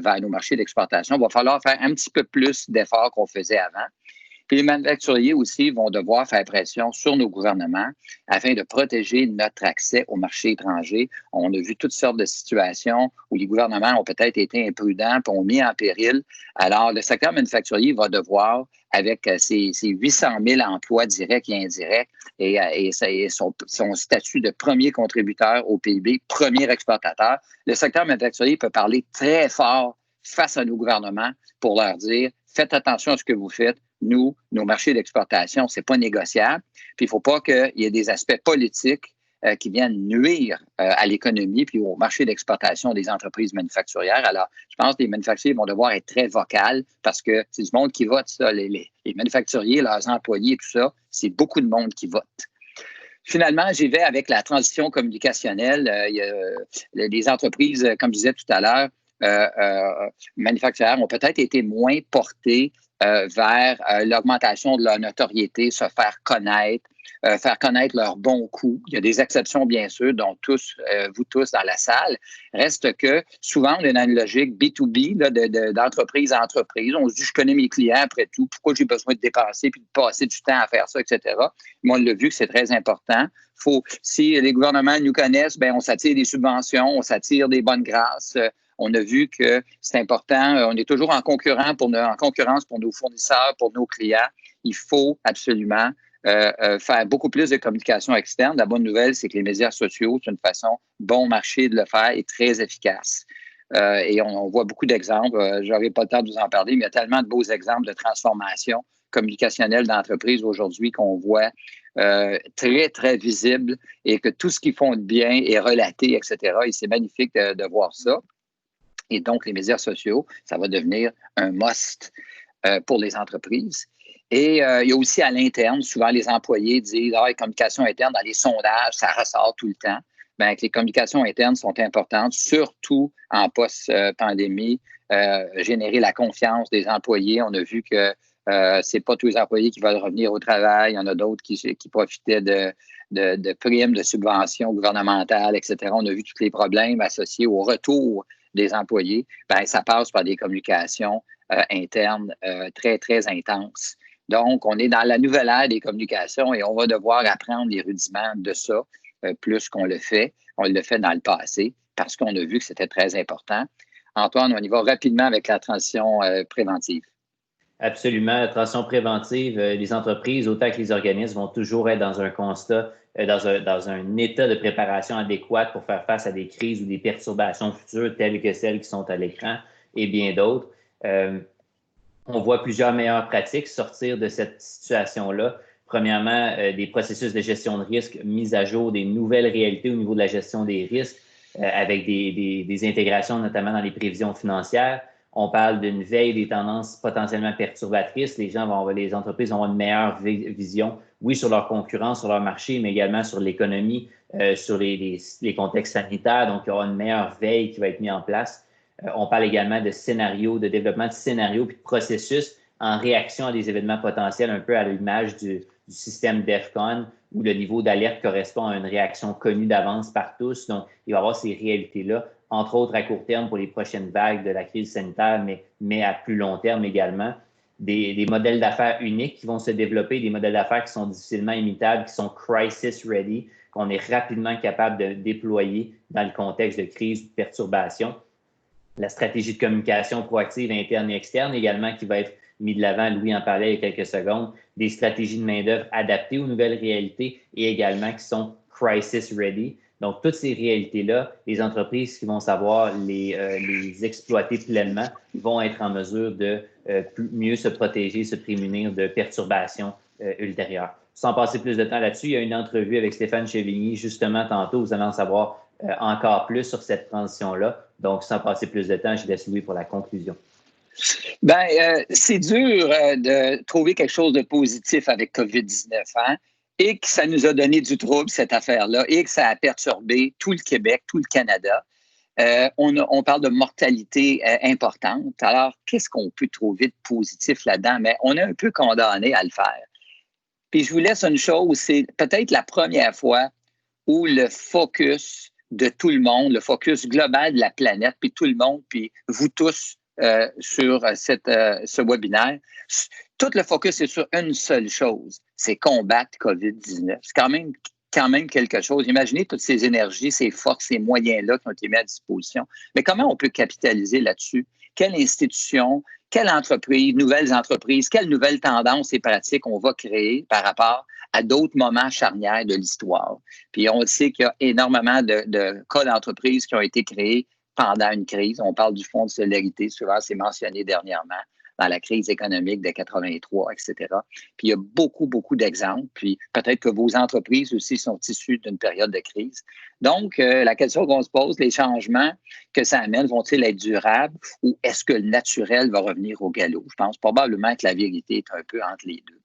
Speaker 3: vers nos marchés d'exportation. Il va falloir faire un petit peu plus d'efforts qu'on faisait avant. Puis les manufacturiers aussi vont devoir faire pression sur nos gouvernements afin de protéger notre accès au marché étranger. On a vu toutes sortes de situations où les gouvernements ont peut-être été imprudents et ont mis en péril. Alors, le secteur manufacturier va devoir, avec ses 800 000 emplois directs et indirects et son statut de premier contributeur au PIB, premier exportateur, le secteur manufacturier peut parler très fort face à nos gouvernements pour leur dire « Faites attention à ce que vous faites. Nous, nos marchés d'exportation, ce n'est pas négociable. Puis il ne faut pas qu'il y ait des aspects politiques qui viennent nuire à l'économie puis au marché d'exportation des entreprises manufacturières. Alors, je pense que les manufacturiers vont devoir être très vocales parce que c'est du monde qui vote, ça. Les manufacturiers, leurs employés, tout ça, c'est beaucoup de monde qui vote. Finalement, j'y vais avec la transition communicationnelle. Les entreprises, comme je disais tout à l'heure, manufacturières ont peut-être été moins portées vers l'augmentation de leur notoriété, se faire connaître leurs bons coups. Il y a des exceptions, bien sûr, dont vous tous dans la salle. Reste que souvent, on est dans une logique B2B, là, d'entreprise à entreprise. On se dit, je connais mes clients après tout. Pourquoi j'ai besoin de dépenser puis de passer du temps à faire ça, etc. Mais on l'a vu que c'est très important. Si les gouvernements nous connaissent, bien, on s'attire des subventions, on s'attire des bonnes grâces. On a vu que c'est important. On est toujours en concurrence pour nos fournisseurs, pour nos clients. Il faut absolument faire beaucoup plus de communication externe. La bonne nouvelle, c'est que les médias sociaux, c'est une façon bon marché de le faire et très efficace. Et on voit beaucoup d'exemples. Je n'aurai pas le temps de vous en parler, mais il y a tellement de beaux exemples de transformation communicationnelle d'entreprise aujourd'hui qu'on voit très, très visible et que tout ce qu'ils font de bien est relaté, etc. Et c'est magnifique de voir ça. Et donc, les médias sociaux, ça va devenir un must pour les entreprises. Et il y a aussi à l'interne, souvent les employés disent « les communications internes, dans les sondages, ça ressort tout le temps. » Bien, que les communications internes sont importantes, surtout en post-pandémie, générer la confiance des employés. On a vu que c'est pas tous les employés qui veulent revenir au travail. Il y en a d'autres qui profitaient de primes, de subventions gouvernementales, etc. On a vu tous les problèmes associés au retour des employés. Bien, ça passe par des communications internes très, très intenses. Donc, on est dans la nouvelle ère des communications et on va devoir apprendre les rudiments de ça plus qu'on le fait. On le fait dans le passé parce qu'on a vu que c'était très important. Antoine, on y va rapidement avec la transition préventive.
Speaker 4: Absolument. La transition préventive, les entreprises, autant que les organismes, vont toujours être dans un constat, dans un état de préparation adéquate pour faire face à des crises ou des perturbations futures telles que celles qui sont à l'écran et bien d'autres. On voit plusieurs meilleures pratiques sortir de cette situation-là. Premièrement, des processus de gestion de risque mis à jour, des nouvelles réalités au niveau de la gestion des risques, avec des intégrations notamment dans les prévisions financières. On parle d'une veille des tendances potentiellement perturbatrices. Les entreprises vont avoir une meilleure vision, oui, sur leur concurrence, sur leur marché, mais également sur l'économie, sur les contextes sanitaires. Donc, il y aura une meilleure veille qui va être mise en place. On parle également de scénarios, de développement de scénarios puis de processus en réaction à des événements potentiels, un peu à l'image du système DEFCON, où le niveau d'alerte correspond à une réaction connue d'avance par tous. Donc, il va y avoir ces réalités-là, entre autres à court terme pour les prochaines vagues de la crise sanitaire, mais à plus long terme également. Des modèles d'affaires uniques qui vont se développer, des modèles d'affaires qui sont difficilement imitables, qui sont crisis ready, qu'on est rapidement capable de déployer dans le contexte de crise ou de perturbation. La stratégie de communication proactive interne et externe également qui va être mis de l'avant, Louis en parlait il y a quelques secondes, des stratégies de main-d'œuvre adaptées aux nouvelles réalités et également qui sont crisis ready. Donc, toutes ces réalités-là, les entreprises qui vont savoir les exploiter pleinement vont être en mesure de mieux se protéger, se prémunir de perturbations ultérieures. Sans passer plus de temps là-dessus, il y a une entrevue avec Stéphane Chevigny, justement, tantôt, vous allez en savoir encore plus sur cette transition-là. Donc, sans passer plus de temps, je laisse Louis pour la conclusion.
Speaker 3: C'est dur de trouver quelque chose de positif avec COVID-19, hein? Et que ça nous a donné du trouble, cette affaire-là, et que ça a perturbé tout le Québec, tout le Canada. On parle de mortalité importante. Alors, qu'est-ce qu'on peut trouver de positif là-dedans? Mais on est un peu condamné à le faire. Puis je vous laisse une chose, c'est peut-être la première fois où le focus de tout le monde, le focus global de la planète, puis tout le monde, puis vous tous sur ce webinaire, tout le focus est sur une seule chose, c'est combattre COVID-19. C'est quand même quelque chose. Imaginez toutes ces énergies, ces forces, ces moyens-là qui ont été mis à disposition. Mais comment on peut capitaliser là-dessus? Quelle institution, quelle entreprise, nouvelles entreprises, quelles nouvelles tendances et pratiques on va créer par rapport à d'autres moments charnières de l'histoire? Puis on sait qu'il y a énormément de cas d'entreprises qui ont été créés pendant une crise. On parle du Fonds de solidarité, souvent c'est mentionné dernièrement, dans la crise économique de 83, etc. Puis il y a beaucoup, beaucoup d'exemples. Puis peut-être que vos entreprises aussi sont issues d'une période de crise. Donc, la question qu'on se pose, les changements que ça amène, vont-ils être durables ou est-ce que le naturel va revenir au galop? Je pense probablement que la vérité est un peu entre les deux.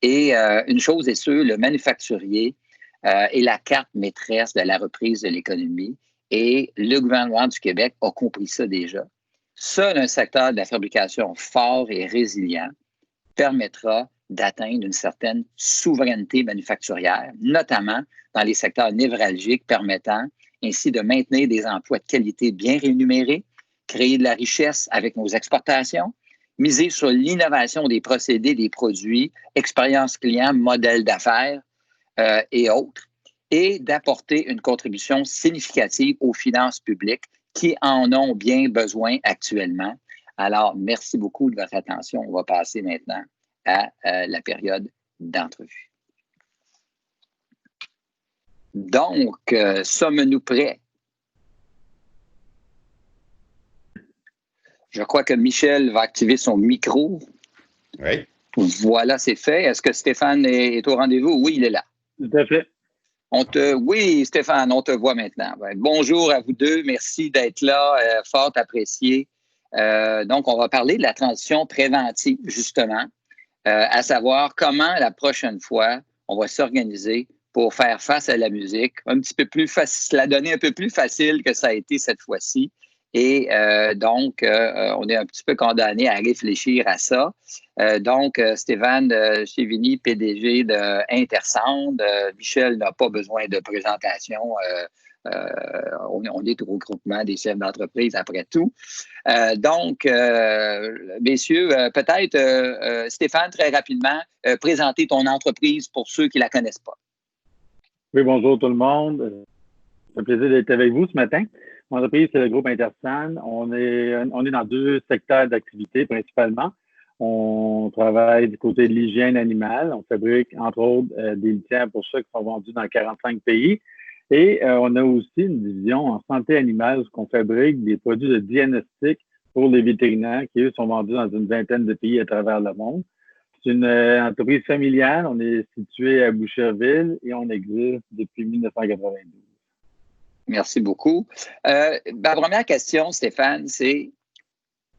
Speaker 3: Et une chose est sûre, le manufacturier est la carte maîtresse de la reprise de l'économie et le gouvernement du Québec a compris ça déjà. Seul un secteur de la fabrication fort et résilient permettra d'atteindre une certaine souveraineté manufacturière, notamment dans les secteurs névralgiques, permettant ainsi de maintenir des emplois de qualité bien rémunérés, créer de la richesse avec nos exportations, miser sur l'innovation des procédés, des produits, expérience client, modèles d'affaires et autres, et d'apporter une contribution significative aux finances publiques qui en ont bien besoin actuellement. Alors, merci beaucoup de votre attention. On va passer maintenant à la période d'entrevue. Donc, sommes-nous prêts? Je crois que Michel va activer son micro.
Speaker 2: Oui.
Speaker 3: Voilà, c'est fait. Est-ce que Stéphane est au rendez-vous? Oui, il est là.
Speaker 6: Tout à fait.
Speaker 3: Oui, Stéphane, on te voit maintenant. Bonjour à vous deux. Merci d'être là. Fort apprécié. Donc, on va parler de la transition préventive, justement, à savoir comment la prochaine fois, on va s'organiser pour faire face à la musique un petit peu plus facile, la donner un peu plus facile que ça a été cette fois-ci. Et donc, on est un petit peu condamné à réfléchir à ça. Donc, Stéphane Chevigny, PDG de Intersand. Michel n'a pas besoin de présentation. On est au regroupement des chefs d'entreprise après tout. Donc, messieurs, peut-être, Stéphane, très rapidement, présenter ton entreprise pour ceux qui ne la connaissent pas.
Speaker 6: Oui, bonjour tout le monde. C'est un plaisir d'être avec vous ce matin. Mon entreprise, c'est le groupe Intersan. On est dans 2 secteurs d'activité principalement. On travaille du côté de l'hygiène animale. On fabrique, entre autres, des litières pour ceux qui sont vendus dans 45 pays. Et on a aussi une division en santé animale où on fabrique des produits de diagnostic pour les vétérinaires qui, eux, sont vendus dans une vingtaine de pays à travers le monde. C'est une entreprise familiale. On est situé à Boucherville et on existe depuis 1992.
Speaker 3: Merci beaucoup. Ma première question, Stéphane, c'est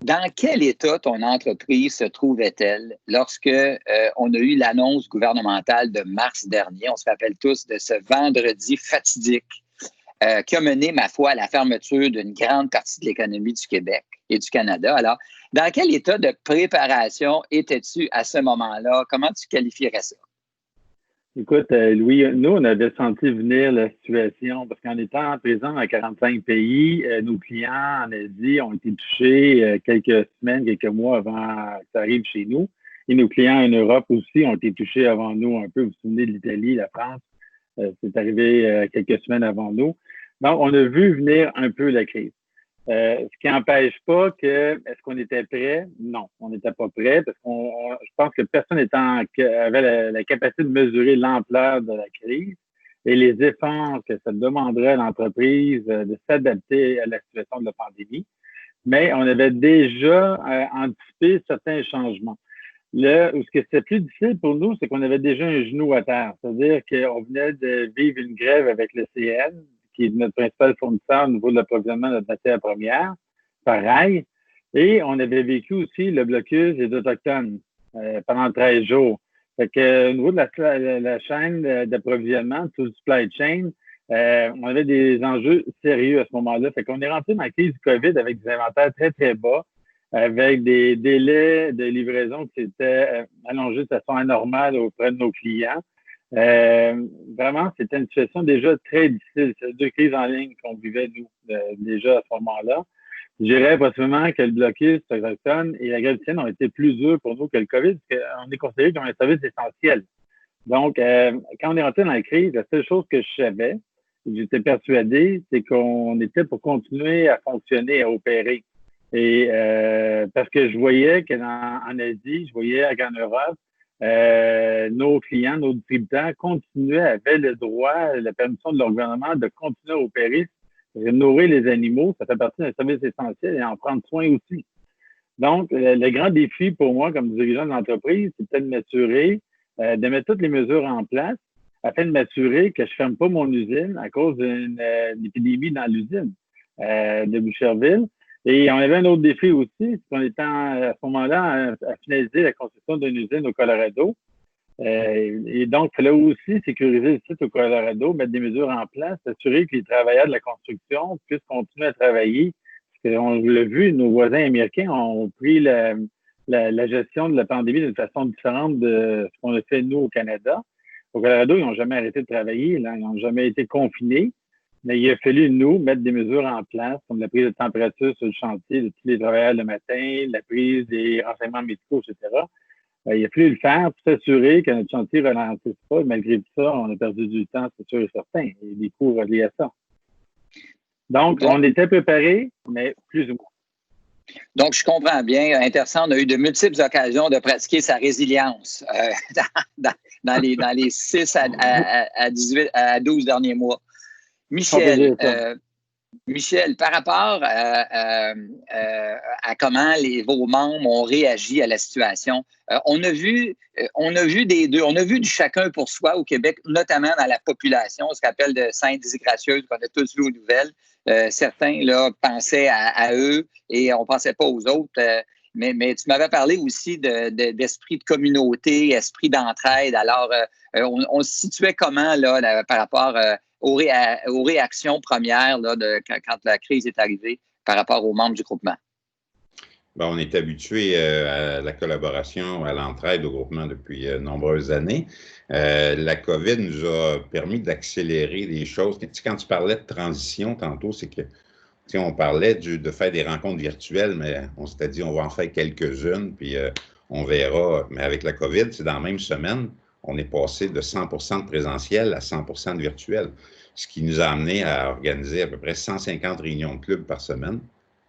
Speaker 3: dans quel état ton entreprise se trouvait-elle lorsque on a eu l'annonce gouvernementale de mars dernier? On se rappelle tous de ce vendredi fatidique qui a mené, ma foi, à la fermeture d'une grande partie de l'économie du Québec et du Canada. Alors, dans quel état de préparation étais-tu à ce moment-là? Comment tu qualifierais ça?
Speaker 6: Écoute, Louis, nous, on avait senti venir la situation parce qu'en étant présent dans 45 pays, nos clients en Asie ont été touchés quelques semaines, quelques mois avant que ça arrive chez nous. Et nos clients en Europe aussi ont été touchés avant nous un peu. Vous vous souvenez de l'Italie, la France, c'est arrivé quelques semaines avant nous. Donc, on a vu venir un peu la crise. Ce qui n'empêche pas que, est-ce qu'on était prêt? Non, on n'était pas prêt parce je pense que personne avait la capacité de mesurer l'ampleur de la crise et les efforts que ça demanderait à l'entreprise de s'adapter à la situation de la pandémie. Mais on avait déjà anticipé certains changements. Là, ce qui était plus difficile pour nous, c'est qu'on avait déjà un genou à terre. C'est-à-dire qu'on venait de vivre une grève avec le CN, qui est notre principal fournisseur au niveau de l'approvisionnement de notre matière première, pareil. Et on avait vécu aussi le blocus des Autochtones pendant 13 jours. Fait que, au niveau de la chaîne d'approvisionnement, tout le supply chain, on avait des enjeux sérieux à ce moment-là. Fait qu'on est rentré dans la crise du COVID avec des inventaires très, très bas, avec des délais de livraison qui s'étaient allongés de façon anormale auprès de nos clients. Vraiment, c'était une situation déjà très difficile. C'est 2 crises en ligne qu'on vivait, nous, déjà à ce moment-là. Je dirais possiblement que le blocus autochtone et la grève tienne ont été plus durs pour nous que le COVID, parce qu'on est considéré comme un service essentiel. Donc, quand on est rentré dans la crise, la seule chose que je savais, j'étais persuadé, c'est qu'on était pour continuer à fonctionner, à opérer. Et parce que je voyais qu'en Asie, je voyais qu'en Europe, nos clients, nos distributeurs avaient le droit, la permission de leur gouvernement de continuer à opérer, de nourrir les animaux. Ça fait partie d'un service essentiel et en prendre soin aussi. Donc, le grand défi pour moi, comme dirigeant de l'entreprise, c'était de m'assurer de mettre toutes les mesures en place afin de m'assurer que je ne ferme pas mon usine à cause d'une épidémie dans l'usine de Boucherville. Et on avait un autre défi aussi, c'est qu'on était à ce moment-là à finaliser la construction d'une usine au Colorado. Et donc, il fallait aussi sécuriser le site au Colorado, mettre des mesures en place, s'assurer que les travailleurs de la construction puissent continuer à travailler. Parce qu'on l'a vu, nos voisins américains ont pris la gestion de la pandémie d'une façon différente de ce qu'on a fait nous au Canada. Au Colorado, ils n'ont jamais arrêté de travailler, là, ils n'ont jamais été confinés. Mais il a fallu, nous, mettre des mesures en place, comme la prise de température sur le chantier de tous les travailleurs le matin, la prise des renseignements médicaux, etc. Il a fallu le faire pour s'assurer que notre chantier ne ralentisse pas. Malgré tout ça, on a perdu du temps, c'est sûr et certain, et des coûts reliés à ça. Donc, on était préparés, mais plus ou moins.
Speaker 3: Donc, je comprends bien. Intersan a eu de multiples occasions de pratiquer sa résilience dans les 6 à 12 derniers mois. Michel, par rapport à comment vos membres ont réagi à la situation, on a vu des deux, on a vu du chacun pour soi au Québec, notamment dans la population. On se rappelle de Sainte-Disgracieuse qu'on a tous vu aux nouvelles. Certains là, pensaient à eux et on ne pensait pas aux autres. Mais tu m'avais parlé aussi d'esprit de communauté, esprit d'entraide. Alors, on se situait comment là par rapport aux réactions premières là, quand la crise est arrivée par rapport aux membres du groupement?
Speaker 2: Bon, on est habitué à la collaboration, à l'entraide au groupement depuis de nombreuses années. La COVID nous a permis d'accélérer des choses. Quand tu parlais de transition tantôt, c'est que on parlait de faire des rencontres virtuelles, mais on s'était dit on va en faire quelques-unes, puis on verra. Mais avec la COVID, c'est dans la même semaine, on est passé de 100% de présentiel à 100% de virtuel, ce qui nous a amené à organiser à peu près 150 réunions de club par semaine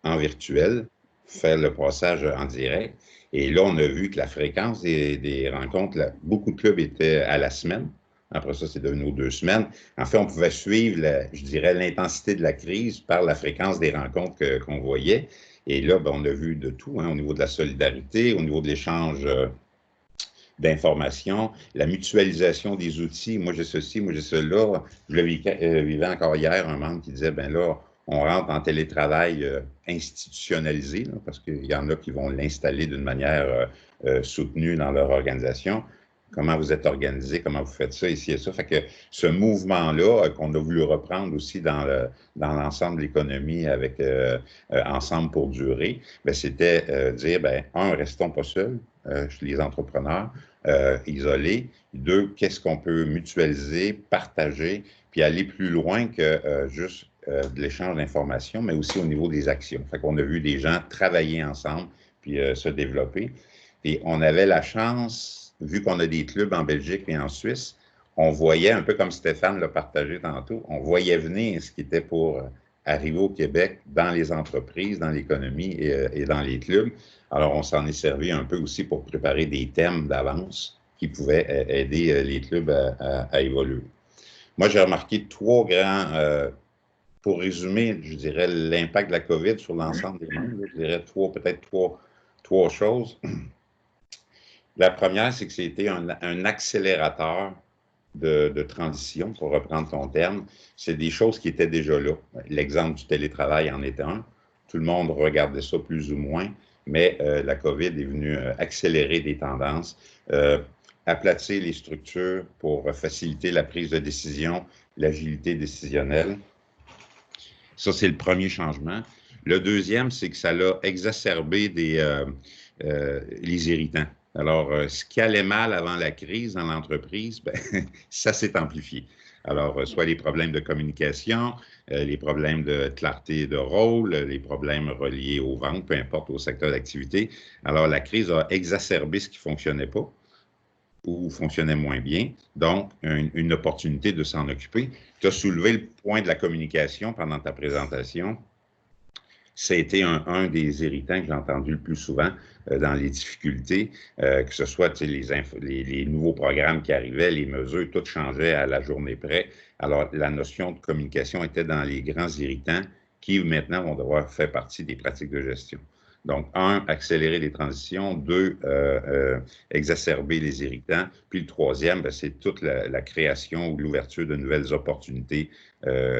Speaker 2: en virtuel, faire le passage en direct. Et là, on a vu que la fréquence des rencontres, beaucoup de clubs étaient à la semaine. Après ça, c'est devenu aux 2 semaines. En fait, on pouvait suivre, je dirais, l'intensité de la crise par la fréquence des rencontres qu'on voyait. Et là, ben, on a vu de tout, hein, au niveau de la solidarité, au niveau de l'échange d'informations, la mutualisation des outils. Moi, j'ai ceci, moi, j'ai cela. Je le vivais encore hier, un membre qui disait, ben là, on rentre en télétravail institutionnalisé, là, parce qu'il y en a qui vont l'installer d'une manière soutenue dans leur organisation. Comment vous êtes organisé, comment vous faites ça, ici et ça. Fait que ce mouvement-là, qu'on a voulu reprendre aussi dans l'ensemble de l'économie avec Ensemble pour durer, ben, c'était dire, ben, restons pas seuls, les entrepreneurs, isolés. 2, qu'est-ce qu'on peut mutualiser, partager, puis aller plus loin que juste de l'échange d'informations, mais aussi au niveau des actions. Fait qu'on a vu des gens travailler ensemble, puis se développer. Et on avait la chance, vu qu'on a des clubs en Belgique et en Suisse, on voyait, un peu comme Stéphane l'a partagé tantôt, on voyait venir ce qui était pour arriver au Québec dans les entreprises, dans l'économie et dans les clubs. Alors, on s'en est servi un peu aussi pour préparer des thèmes d'avance qui pouvaient aider les clubs à évoluer. Moi, j'ai remarqué 3 grands, pour résumer, je dirais, l'impact de la COVID sur l'ensemble des membres, je dirais peut-être trois choses. La première, c'est que c'était un accélérateur de transition, pour reprendre ton terme. C'est des choses qui étaient déjà là. L'exemple du télétravail en est un. Tout le monde regardait ça plus ou moins, mais la COVID est venue accélérer des tendances, aplatir les structures pour faciliter la prise de décision, l'agilité décisionnelle. Ça, c'est le premier changement. Le deuxième, c'est que ça a exacerbé les irritants. Alors, ce qui allait mal avant la crise dans l'entreprise, ben, ça s'est amplifié. Alors, soit les problèmes de communication, les problèmes de clarté de rôle, les problèmes reliés aux ventes, peu importe au secteur d'activité. Alors, la crise a exacerbé ce qui ne fonctionnait pas ou fonctionnait moins bien. Donc, une opportunité de s'en occuper. Tu as soulevé le point de la communication pendant ta présentation. Ça a été un des irritants que j'ai entendu le plus souvent dans les difficultés, que ce soit les nouveaux programmes qui arrivaient, les mesures, tout changeait à la journée près. Alors, la notion de communication était dans les grands irritants qui, maintenant, vont devoir faire partie des pratiques de gestion. Donc, 1, accélérer les transitions. 2, exacerber les irritants. Puis le troisième, ben, c'est toute la création ou l'ouverture de nouvelles opportunités,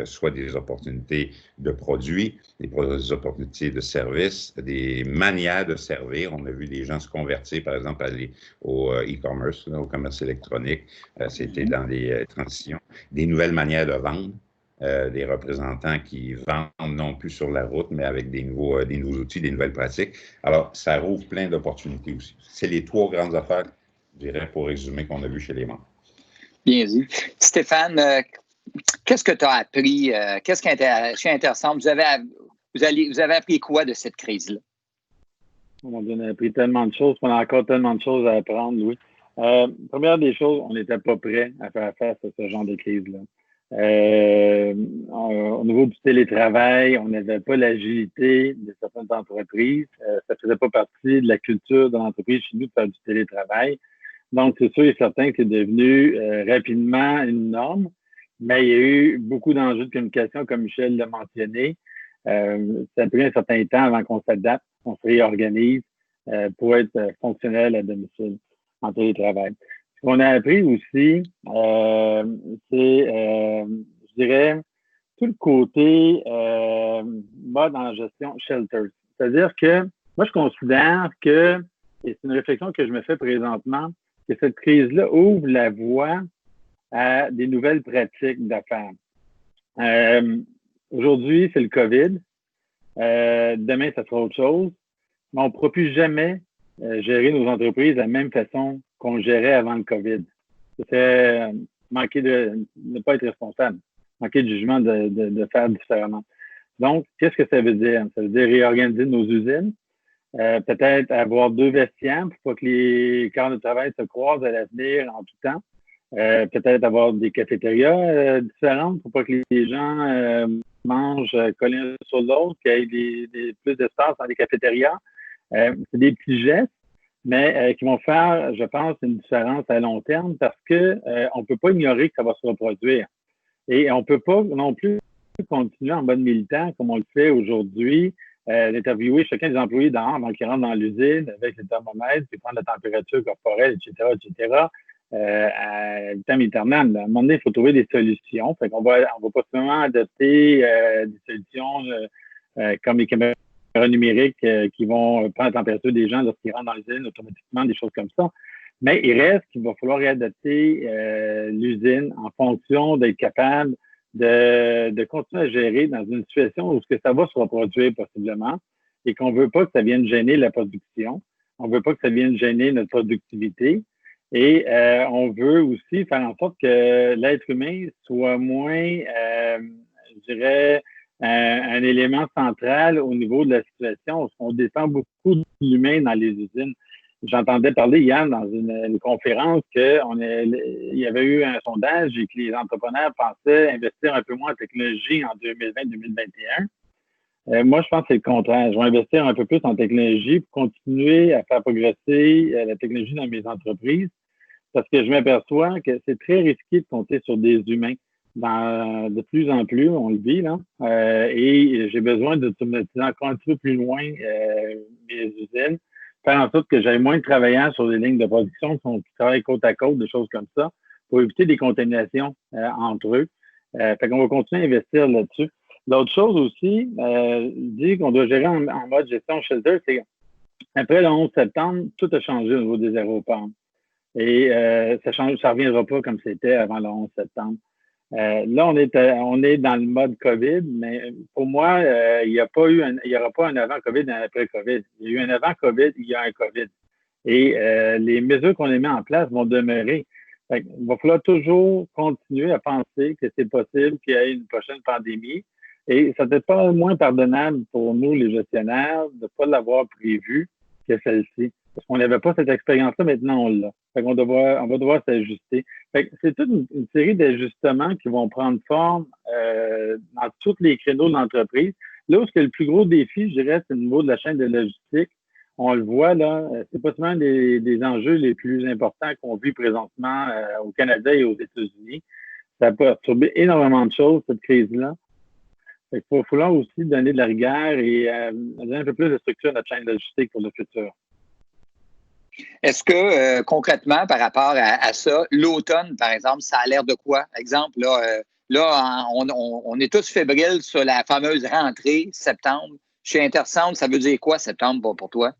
Speaker 2: soit des opportunités de produits, des opportunités de services, des manières de servir. On a vu des gens se convertir, par exemple, au e-commerce, au commerce électronique. C'était dans les transitions. Des nouvelles manières de vendre. Des représentants qui vendent non plus sur la route, mais avec des nouveaux outils, des nouvelles pratiques. Alors, ça rouvre plein d'opportunités aussi. C'est les 3 grandes affaires, je dirais, pour résumer, qu'on a vues chez les membres.
Speaker 3: Bien dit. Stéphane, qu'est-ce que tu as appris? Qu'est-ce qui est intéressant? Vous avez appris quoi de cette crise-là?
Speaker 6: On a appris tellement de choses. On a encore tellement de choses à apprendre, Louis. Première des choses, on n'était pas prêt à faire face à ce genre de crise-là. Au niveau du télétravail, on n'avait pas l'agilité de certaines entreprises. Ça ne faisait pas partie de la culture de l'entreprise chez nous de faire du télétravail. Donc, c'est sûr et certain que c'est devenu rapidement une norme, mais il y a eu beaucoup d'enjeux de communication, comme Michel l'a mentionné. Ça a pris un certain temps avant qu'on s'adapte, qu'on se réorganise pour être fonctionnel à domicile en télétravail. Ce qu'on a appris aussi, c'est, je dirais, tout le côté mode en gestion shelters. C'est-à-dire que moi, je considère que, et c'est une réflexion que je me fais présentement, que cette crise-là ouvre la voie à des nouvelles pratiques d'affaires. Aujourd'hui, c'est le COVID. Demain, ça sera autre chose. Mais on ne pourra plus jamais gérer nos entreprises de la même façon qu'on gérait avant le COVID. C'était manquer de ne pas être responsable, manquer de jugement de faire différemment. Donc, qu'est-ce que ça veut dire? Ça veut dire réorganiser nos usines, peut-être avoir 2 vestiaires pour pas que les corps de travail se croisent à l'avenir en tout temps. Peut-être avoir des cafétérias différentes pour pas que les gens mangent collés l'un sur l'autre, qu'il y ait plus d'espace dans les cafétérias. C'est des petits gestes, mais qui vont faire, je pense, une différence à long terme parce que on peut pas ignorer que ça va se reproduire. Et on peut pas non plus continuer en mode militant comme on le fait aujourd'hui, d'interviewer chacun des employés dehors avant qu'ils rentrent dans l'usine avec les thermomètres, puis prendre la température corporelle, etc., à vitam aeternam. À un moment donné, il faut trouver des solutions. Fait qu'on va pas seulement adopter des solutions comme les caméras numériques qui vont prendre la température des gens lorsqu'ils rentrent dans l'usine automatiquement, des choses comme ça. Mais il reste qu'il va falloir réadapter l'usine en fonction d'être capable de continuer à gérer dans une situation où ça va se reproduire possiblement et qu'on ne veut pas que ça vienne gêner la production. On ne veut pas que ça vienne gêner notre productivité. Et on veut aussi faire en sorte que l'être humain soit moins, je dirais, un élément central au niveau de la situation. On dépend beaucoup de l'humain dans les usines. J'entendais parler hier dans une conférence qu'il y avait eu un sondage et que les entrepreneurs pensaient investir un peu moins en technologie en 2020-2021. Moi, je pense que c'est le contraire. Je vais investir un peu plus en technologie pour continuer à faire progresser la technologie dans mes entreprises parce que je m'aperçois que c'est très risqué de compter sur des humains. De plus en plus, on le vit, là, et j'ai besoin d'automatiser encore un petit peu plus loin mes usines, faire en sorte que j'aille moins de travailleurs sur des lignes de production qui travaillent côte à côte, des choses comme ça, pour éviter des contaminations entre eux. Fait qu'on va continuer à investir là-dessus. L'autre chose aussi, dit qu'on doit gérer en mode gestion shelter, c'est après le 11 septembre, tout a changé au niveau des aéroports. Et ça reviendra pas comme c'était avant le 11 septembre. Là, on est dans le mode COVID, mais pour moi, il n'y aura pas un avant-COVID et un après-COVID. Il y a eu un avant-COVID, il y a un COVID. Et les mesures qu'on a mises en place vont demeurer. Il va falloir toujours continuer à penser que c'est possible qu'il y ait une prochaine pandémie. Et ça n'est pas moins pardonnable pour nous, les gestionnaires, de ne pas l'avoir prévu que celle-ci. Parce qu'on n'avait pas cette expérience-là, maintenant on l'a. On va devoir s'ajuster. C'est toute une série d'ajustements qui vont prendre forme dans tous les créneaux de l'entreprise. Là où c'est le plus gros défi, je dirais, c'est au niveau de la chaîne de logistique. On le voit là, c'est pas seulement des enjeux les plus importants qu'on vit présentement au Canada et aux États-Unis. Ça peut absorber énormément de choses, cette crise-là. Il va falloir aussi donner de la rigueur et donner un peu plus de structure à notre chaîne logistique pour le futur.
Speaker 3: Est-ce que concrètement, par rapport à ça, l'automne, par exemple, ça a l'air de quoi? Exemple, on est tous fébriles sur la fameuse rentrée septembre. Chez Intercentre, ça veut dire quoi septembre pour toi?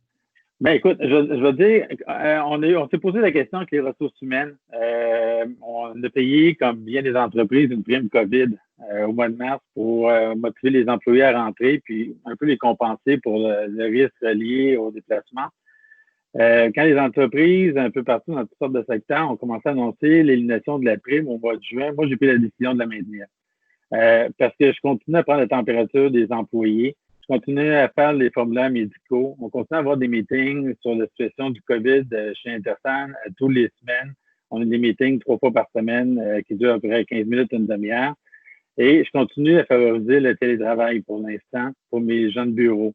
Speaker 6: Ben écoute, je veux dire, on s'est posé la question avec les ressources humaines. On a payé, comme bien des entreprises, une prime COVID au mois de mars pour motiver les employés à rentrer puis un peu les compenser pour le risque lié au déplacement. Quand les entreprises, un peu partout dans toutes sortes de secteurs, ont commencé à annoncer l'élimination de la prime au mois de juin, moi, j'ai pris la décision de la maintenir. Parce que je continue à prendre la température des employés, je continue à faire les formulaires médicaux, on continue à avoir des meetings sur la situation du COVID chez Intersan tous les semaines. On a des meetings 3 fois par semaine qui durent à peu près 15 minutes, une demi-heure. Et je continue à favoriser le télétravail pour l'instant pour mes jeunes bureaux.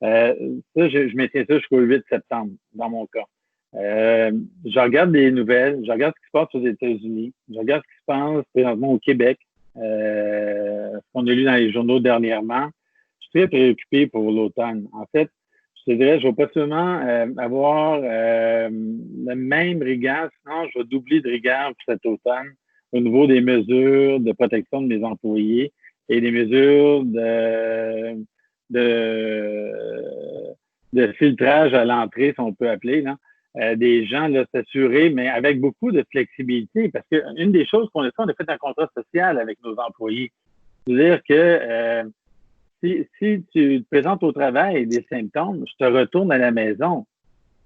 Speaker 6: Ça, je maintiens ça jusqu'au 8 septembre, dans mon cas. Je regarde des nouvelles, je regarde ce qui se passe aux États-Unis, je regarde ce qui se passe présentement au Québec, ce qu'on a lu dans les journaux dernièrement. Je suis très préoccupé pour l'automne. En fait, je te dirais, je ne vais pas seulement avoir le même rigueur, sinon je vais doubler de rigueur pour cet automne au niveau des mesures de protection de mes employés et des mesures de filtrage à l'entrée, si on peut appeler, là, des gens là, s'assurer, mais avec beaucoup de flexibilité, parce qu'une des choses qu'on a fait, on a fait un contrat social avec nos employés. C'est-à-dire que si tu te présentes au travail avec des symptômes, je te retourne à la maison,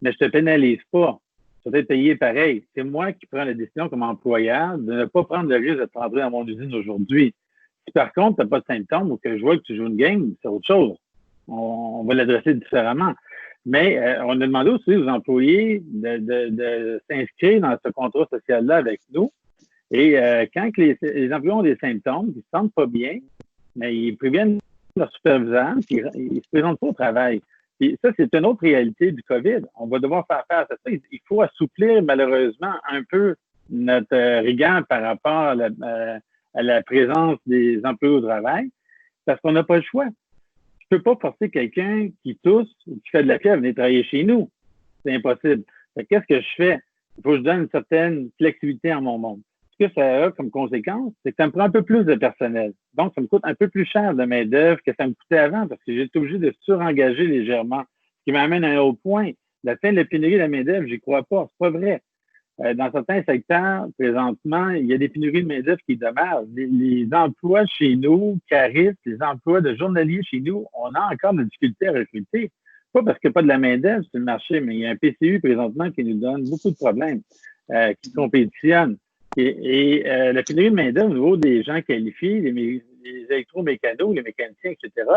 Speaker 6: mais je te pénalise pas. Tu vas être payé pareil. C'est moi qui prends la décision comme employeur de ne pas prendre le risque de te rentrer dans mon usine aujourd'hui. Si par contre, tu n'as pas de symptômes ou que je vois que tu joues une game, c'est autre chose. On va l'adresser différemment. Mais on a demandé aussi aux employés de s'inscrire dans ce contrat social-là avec nous. Et quand les employés ont des symptômes, ils ne se sentent pas bien, mais ils préviennent leur superviseur, puis ils ne se présentent pas au travail. Et ça, c'est une autre réalité du COVID. On va devoir faire face à ça. Il faut assouplir malheureusement un peu notre rigueur par rapport à la présence des employés au travail, parce qu'on n'a pas le choix. Je ne peux pas forcer quelqu'un qui tousse ou qui fait de la fièvre à venir travailler chez nous. C'est impossible. Qu'est-ce que je fais? Il faut que je donne une certaine flexibilité à mon monde. Ce que ça a comme conséquence, c'est que ça me prend un peu plus de personnel. Donc, ça me coûte un peu plus cher de main-d'œuvre que ça me coûtait avant parce que j'ai été obligé de surengager légèrement. Ce qui m'amène à un autre point. La fin de la pénurie de la main-d'œuvre, j'y crois pas. C'est pas vrai. Dans certains secteurs, présentement, il y a des pénuries de main-d'œuvre qui demeurent. Les emplois chez nous, caristes, les emplois de journaliers chez nous, on a encore de la difficulté à recruter. Pas parce qu'il n'y a pas de la main-d'œuvre sur le marché, mais il y a un PCU présentement qui nous donne beaucoup de problèmes, qui compétitionne. Et la pénurie de main-d'œuvre au niveau des gens qualifiés, les électromécanos, les mécaniciens, etc.,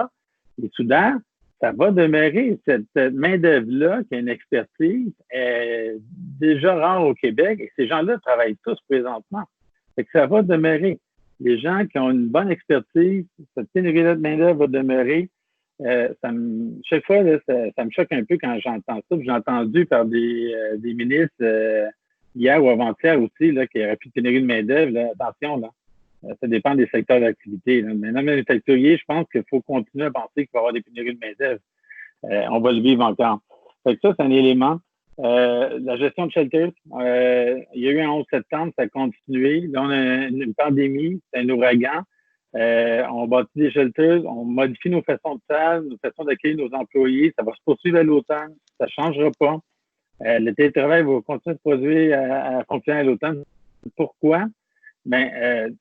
Speaker 6: les soudeurs, ça va demeurer. Cette main-d'œuvre-là, qui a une expertise, est déjà rare au Québec, et ces gens-là travaillent tous présentement. Fait que ça va demeurer. Les gens qui ont une bonne expertise, cette pénurie-là de main-d'œuvre va demeurer. Chaque fois, là, ça me choque un peu quand j'entends ça. J'ai entendu par des ministres hier ou avant-hier aussi là, qu'il n'y aurait plus de pénurie de main-d'œuvre. Attention, là. Ça dépend des secteurs d'activité. Maintenant, manufacturier, je pense qu'il faut continuer à penser qu'il va y avoir des pénuries de main-d'œuvre. On va le vivre encore. Fait que ça, c'est un élément. La gestion de shelters, il y a eu un 11 septembre, ça a continué. Là, on a une pandémie, c'est un ouragan. On bâtit des shelters, on modifie nos façons de faire, nos façons d'accueillir nos employés. Ça va se poursuivre à l'automne. Ça ne changera pas. Le télétravail va continuer de se produire à fonctionner à l'automne. Pourquoi?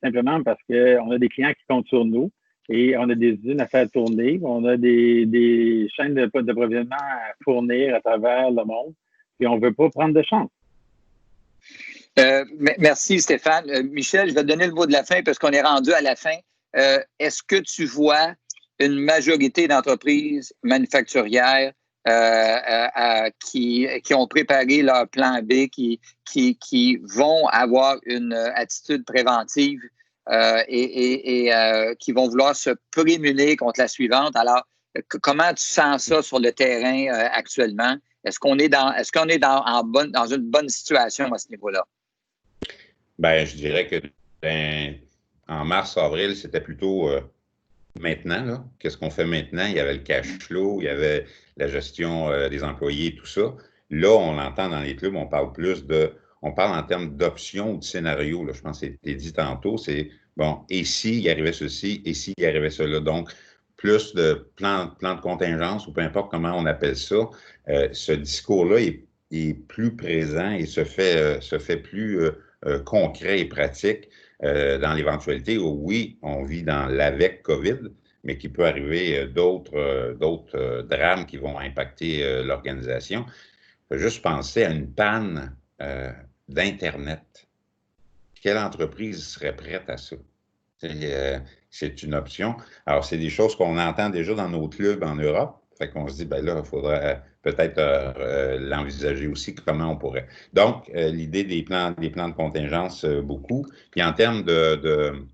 Speaker 6: Simplement parce qu'on a des clients qui comptent sur nous et on a des usines à faire tourner, on a des chaînes d'approvisionnement à fournir à travers le monde et on ne veut pas prendre de chance.
Speaker 3: Merci Stéphane. Michel, je vais te donner le mot de la fin parce qu'on est rendu à la fin. Est-ce que tu vois une majorité d'entreprises manufacturières qui ont préparé leur plan B, qui vont avoir une attitude préventive et qui vont vouloir se prémunir contre la suivante? Alors, comment tu sens ça sur le terrain actuellement? Est-ce qu'on est dans une bonne situation à ce niveau-là?
Speaker 2: Bien, je dirais que en mars-avril, c'était plutôt maintenant. Là. Qu'est-ce qu'on fait maintenant? Il y avait le cash flow, il y avait la gestion des employés, tout ça. Là, on l'entend dans les clubs, on parle en termes d'options ou de scénarios. Là. Je pense que c'était dit tantôt, c'est bon, et s'il y arrivait ceci, et s'il y arrivait cela. Donc, plus de plan de contingence, ou peu importe comment on appelle ça, ce discours-là est plus présent et se fait plus concret et pratique dans l'éventualité où, oui, on vit dans l'avec COVID, mais qu'il peut arriver d'autres drames qui vont impacter l'organisation. Il faut juste penser à une panne d'Internet. Quelle entreprise serait prête à ça? C'est une option. Alors, c'est des choses qu'on entend déjà dans nos clubs en Europe. Fait qu'on se dit, ben là, il faudrait peut-être l'envisager aussi, comment on pourrait. Donc, l'idée des plans de contingence, beaucoup. Puis en termes de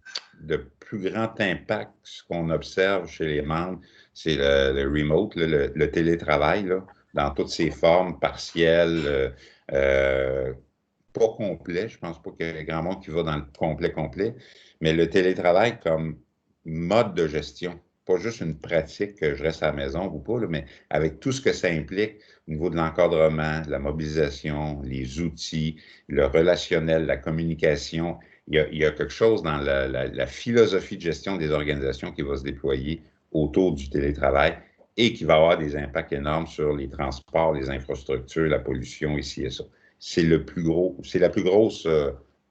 Speaker 2: plus grand impact, ce qu'on observe chez les membres, c'est le remote, le télétravail, là, dans toutes ses formes, partielles, pas complet. Je ne pense pas qu'il y ait grand monde qui va dans le complet, mais le télétravail comme mode de gestion. Pas juste une pratique que je reste à la maison ou pas, là, mais avec tout ce que ça implique au niveau de l'encadrement, la mobilisation, les outils, le relationnel, la communication. Il y a quelque chose dans la philosophie de gestion des organisations qui va se déployer autour du télétravail et qui va avoir des impacts énormes sur les transports, les infrastructures, la pollution ici et ça. C'est la plus grosse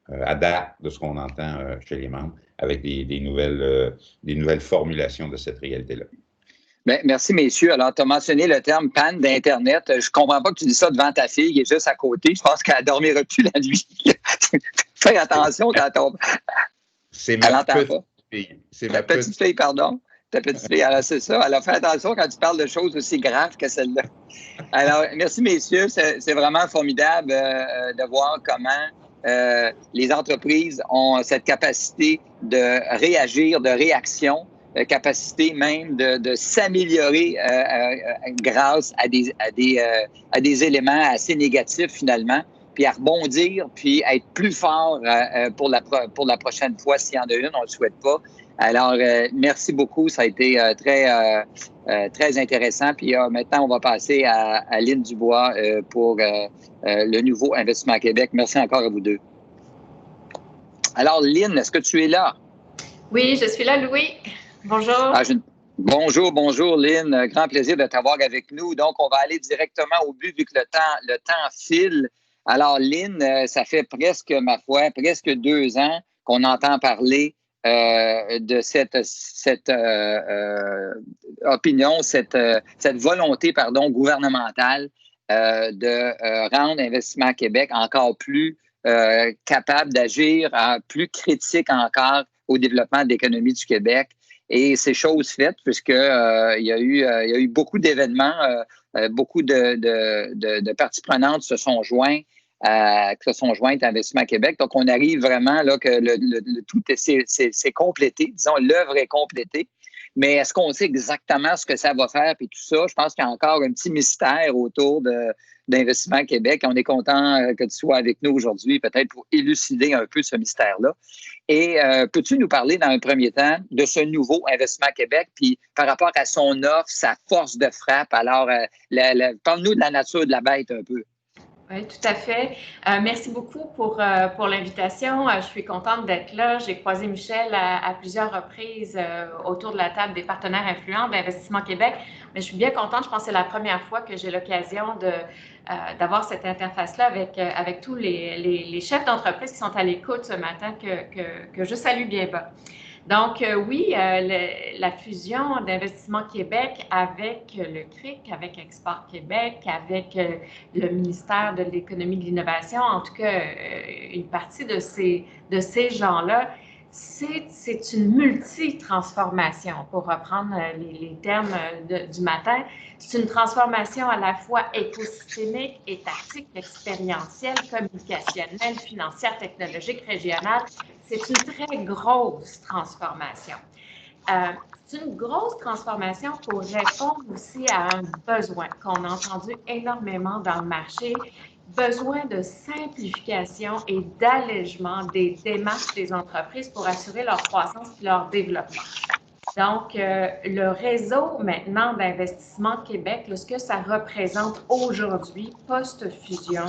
Speaker 2: à date de ce qu'on entend chez les membres, avec des nouvelles formulations de cette réalité-là.
Speaker 3: Bien, merci, messieurs. Alors, tu as mentionné le terme panne d'Internet. Je ne comprends pas que tu dis ça devant ta fille qui est juste à côté. Je pense qu'elle ne dormira plus la nuit. Fais attention quand on...
Speaker 2: C'est ma petite fille.
Speaker 3: C'est ma petite fille, pardon. ta petite fille. Alors, c'est ça. Alors, fais attention quand tu parles de choses aussi graves que celle-là. Alors, merci, messieurs. C'est vraiment formidable de voir comment les entreprises ont cette capacité de réagir, de réaction, capacité même de s'améliorer grâce à des éléments assez négatifs, finalement, puis à rebondir, puis à être plus fort pour la prochaine fois, s'il y en a une, on ne le souhaite pas. Alors, merci beaucoup. Ça a été très intéressant. Puis maintenant, on va passer à Lynne Dubois pour le nouveau Investissement Québec. Merci encore à vous deux. Alors, Lynne, est-ce que tu es là?
Speaker 7: Oui, je suis là, Louis. Bonjour.
Speaker 3: Bonjour, Lynne. Grand plaisir de t'avoir avec nous. Donc, on va aller directement au but vu que le temps file. Alors, Lynne, ça fait presque 2 ans qu'on entend parler de cette opinion, cette volonté, gouvernementale de rendre Investissement Québec encore plus capable d'agir, plus critique encore au développement de l'économie du Québec. Et c'est chose faite puisque il y a eu beaucoup d'événements, beaucoup de parties prenantes se sont jointes à Investissement Québec. Donc, on arrive vraiment là que le tout c'est complété. Disons, l'œuvre est complétée. Mais est-ce qu'on sait exactement ce que ça va faire et tout ça? Je pense qu'il y a encore un petit mystère autour d'Investissement Québec. On est content que tu sois avec nous aujourd'hui, peut-être pour élucider un peu ce mystère-là. Et peux-tu nous parler dans un premier temps de ce nouveau Investissement Québec, puis par rapport à son offre, sa force de frappe? Alors, parle-nous de la nature de la bête un peu.
Speaker 7: Oui, tout à fait. Merci beaucoup pour l'invitation. Je suis contente d'être là. J'ai croisé Michel à plusieurs reprises autour de la table des partenaires influents d'Investissement Québec. Mais je suis bien contente. Je pense que c'est la première fois que j'ai l'occasion d'avoir cette interface-là avec tous les chefs d'entreprise qui sont à l'écoute ce matin que je salue bien bas. Donc, oui, la fusion d'Investissement Québec avec le CRIC, avec Export Québec, avec le ministère de l'Économie et de l'Innovation, en tout cas, une partie de ces gens-là, c'est une multi-transformation, pour reprendre les termes du matin. C'est une transformation à la fois écosystémique, étatique, expérientielle, communicationnelle, financière, technologique, régionale. C'est une très grosse transformation. C'est une grosse transformation pour répondre aussi à un besoin qu'on a entendu énormément dans le marché, besoin de simplification et d'allègement des démarches des entreprises pour assurer leur croissance et leur développement. Donc, le réseau maintenant d'Investissement Québec, ce que ça représente aujourd'hui, post-fusion,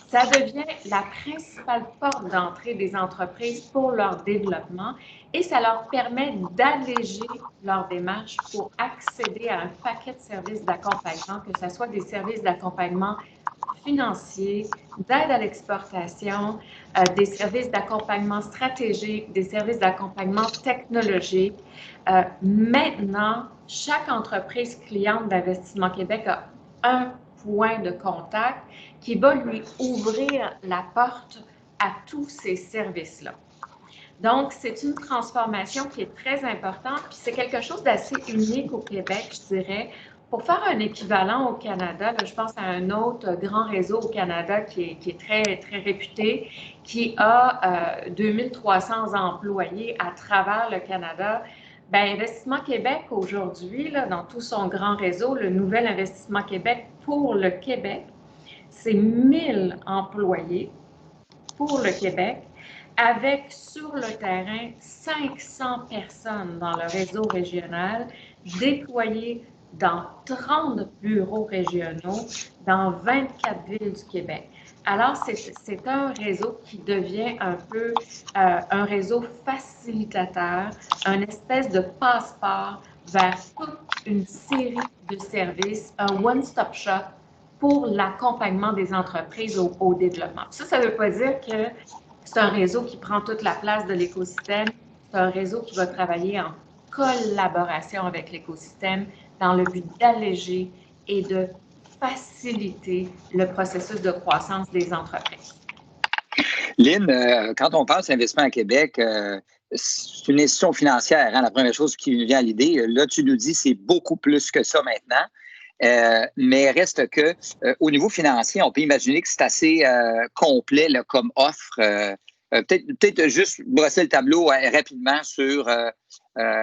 Speaker 7: ça devient la principale porte d'entrée des entreprises pour leur développement et ça leur permet d'alléger leur démarche pour accéder à un paquet de services d'accompagnement, que ce soit des services d'accompagnement financiers, d'aide à l'exportation, des services d'accompagnement stratégique, des services d'accompagnement technologique. Maintenant, chaque entreprise cliente d'Investissement Québec a un point de contact qui va lui ouvrir la porte à tous ces services-là. Donc, c'est une transformation qui est très importante, puis c'est quelque chose d'assez unique au Québec, je dirais. Pour faire un équivalent au Canada, là, je pense à un autre grand réseau au Canada qui est très, très réputé, qui a 2300 employés à travers le Canada. Bien, Investissement Québec aujourd'hui, dans tout son grand réseau, le nouvel Investissement Québec pour le Québec, c'est 1000 employés pour le Québec, avec sur le terrain 500 personnes dans le réseau régional, déployées dans 30 bureaux régionaux dans 24 villes du Québec. Alors, c'est un réseau qui devient un peu un réseau facilitateur, une espèce de passeport vers toute une série de services, un one-stop shop pour l'accompagnement des entreprises au développement. Ça ne veut pas dire que c'est un réseau qui prend toute la place de l'écosystème. C'est un réseau qui va travailler en collaboration avec l'écosystème dans le but d'alléger et de faciliter le processus de croissance des entreprises.
Speaker 3: Lynne, quand on pense Investissement à Québec, c'est une institution financière, hein, la première chose qui nous vient à l'idée. Là, tu nous dis c'est beaucoup plus que ça maintenant. Mais reste que au niveau financier, on peut imaginer que c'est assez complet là, comme offre. Peut-être juste brosser le tableau rapidement sur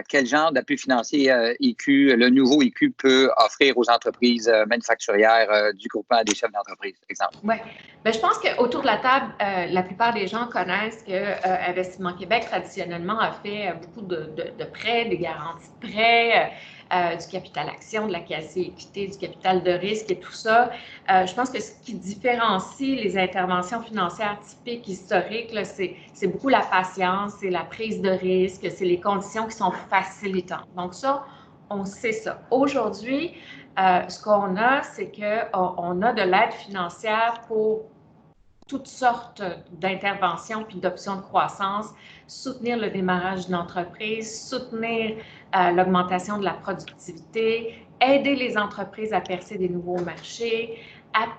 Speaker 3: quel genre d'appui financier le nouveau EQ peut offrir aux entreprises manufacturières du groupement des chefs d'entreprise, par exemple.
Speaker 7: Oui. Bien, je pense qu'autour de la table, la plupart des gens connaissent que Investissement Québec, traditionnellement, a fait beaucoup de prêts, des garanties de prêts, du capital action, de la quasi-équité, du capital de risque et tout ça. Je pense que ce qui différencie les interventions financières typiques, historiques, c'est beaucoup la patience, c'est la prise de risque, c'est les conditions qui sont facilitantes. Donc ça, on sait ça. Aujourd'hui, ce qu'on a, c'est qu'on a de l'aide financière pour toutes sortes d'interventions puis d'options de croissance, soutenir le démarrage d'une entreprise, soutenir l'augmentation de la productivité, aider les entreprises à percer des nouveaux marchés,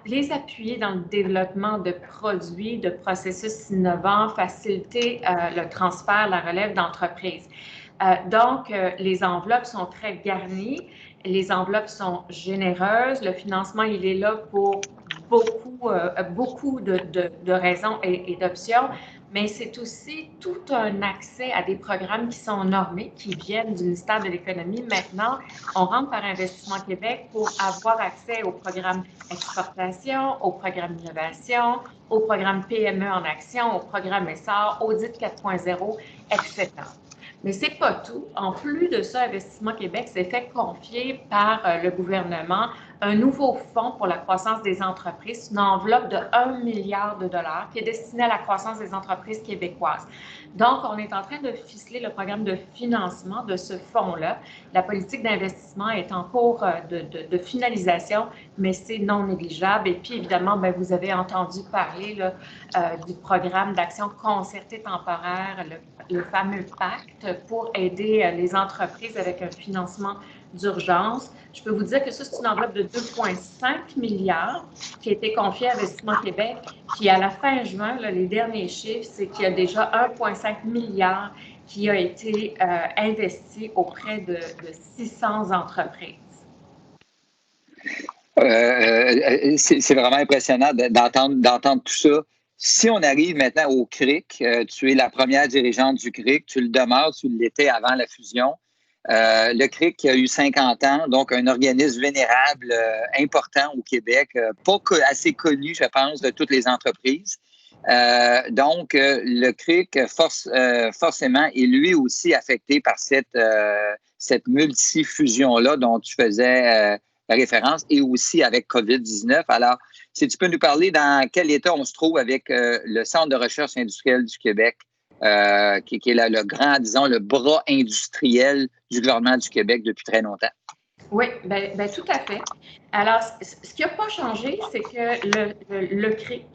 Speaker 7: les appuyer dans le développement de produits, de processus innovants, faciliter le transfert, la relève d'entreprises. Donc, les enveloppes sont très garnies, les enveloppes sont généreuses, le financement, il est là pour beaucoup de raisons et d'options, mais c'est aussi tout un accès à des programmes qui sont normés, qui viennent du ministère de l'Économie. Maintenant, on rentre par Investissement Québec pour avoir accès au programme exportation, au programme innovation, au programme PME en action, au programme SR, Audit 4.0, etc. Mais ce n'est pas tout. En plus de ça, Investissement Québec s'est fait confier par le gouvernement un nouveau fonds pour la croissance des entreprises, une enveloppe de 1 milliard de dollars qui est destinée à la croissance des entreprises québécoises. Donc, on est en train de ficeler le programme de financement de ce fonds-là. La politique d'investissement est en cours de finalisation, mais c'est non négligeable. Et puis, évidemment, bien, vous avez entendu parler là, du programme d'action concertée temporaire, le fameux pacte pour aider les entreprises avec un financement d'urgence. Je peux vous dire que ça, c'est une enveloppe de 2,5 milliards qui a été confiée à Investissement Québec. Puis à la fin juin, là, les derniers chiffres, c'est qu'il y a déjà 1,5 milliard qui a été investi auprès de 600 entreprises.
Speaker 3: C'est vraiment impressionnant d'entendre tout ça. Si on arrive maintenant au CRIC, tu es la première dirigeante du CRIC, tu le demeures, tu l'étais avant la fusion. Le CRIC qui a eu 50 ans, donc un organisme vénérable important au Québec, pas assez connu, je pense, de toutes les entreprises. Donc, le CRIC, forcément, est lui aussi affecté par cette multifusion-là dont tu faisais référence, et aussi avec COVID-19. Alors, si tu peux nous parler dans quel état on se trouve avec le Centre de recherche industrielle du Québec, qui est le grand, disons, le bras industriel du gouvernement du Québec depuis très longtemps.
Speaker 7: Oui, ben, tout à fait. Alors, ce qui n'a pas changé, c'est que le CRIC,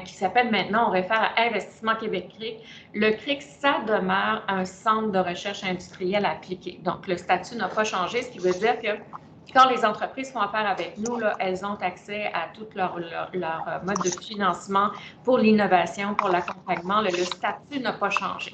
Speaker 7: qui s'appelle maintenant, on réfère à Investissement Québec CRIC, le CRIC, ça demeure un centre de recherche industrielle appliquée. Donc, le statut n'a pas changé, ce qui veut dire que quand les entreprises font affaire avec nous, là, elles ont accès à tout leur mode de financement pour l'innovation, pour l'accompagnement. Le statut n'a pas changé.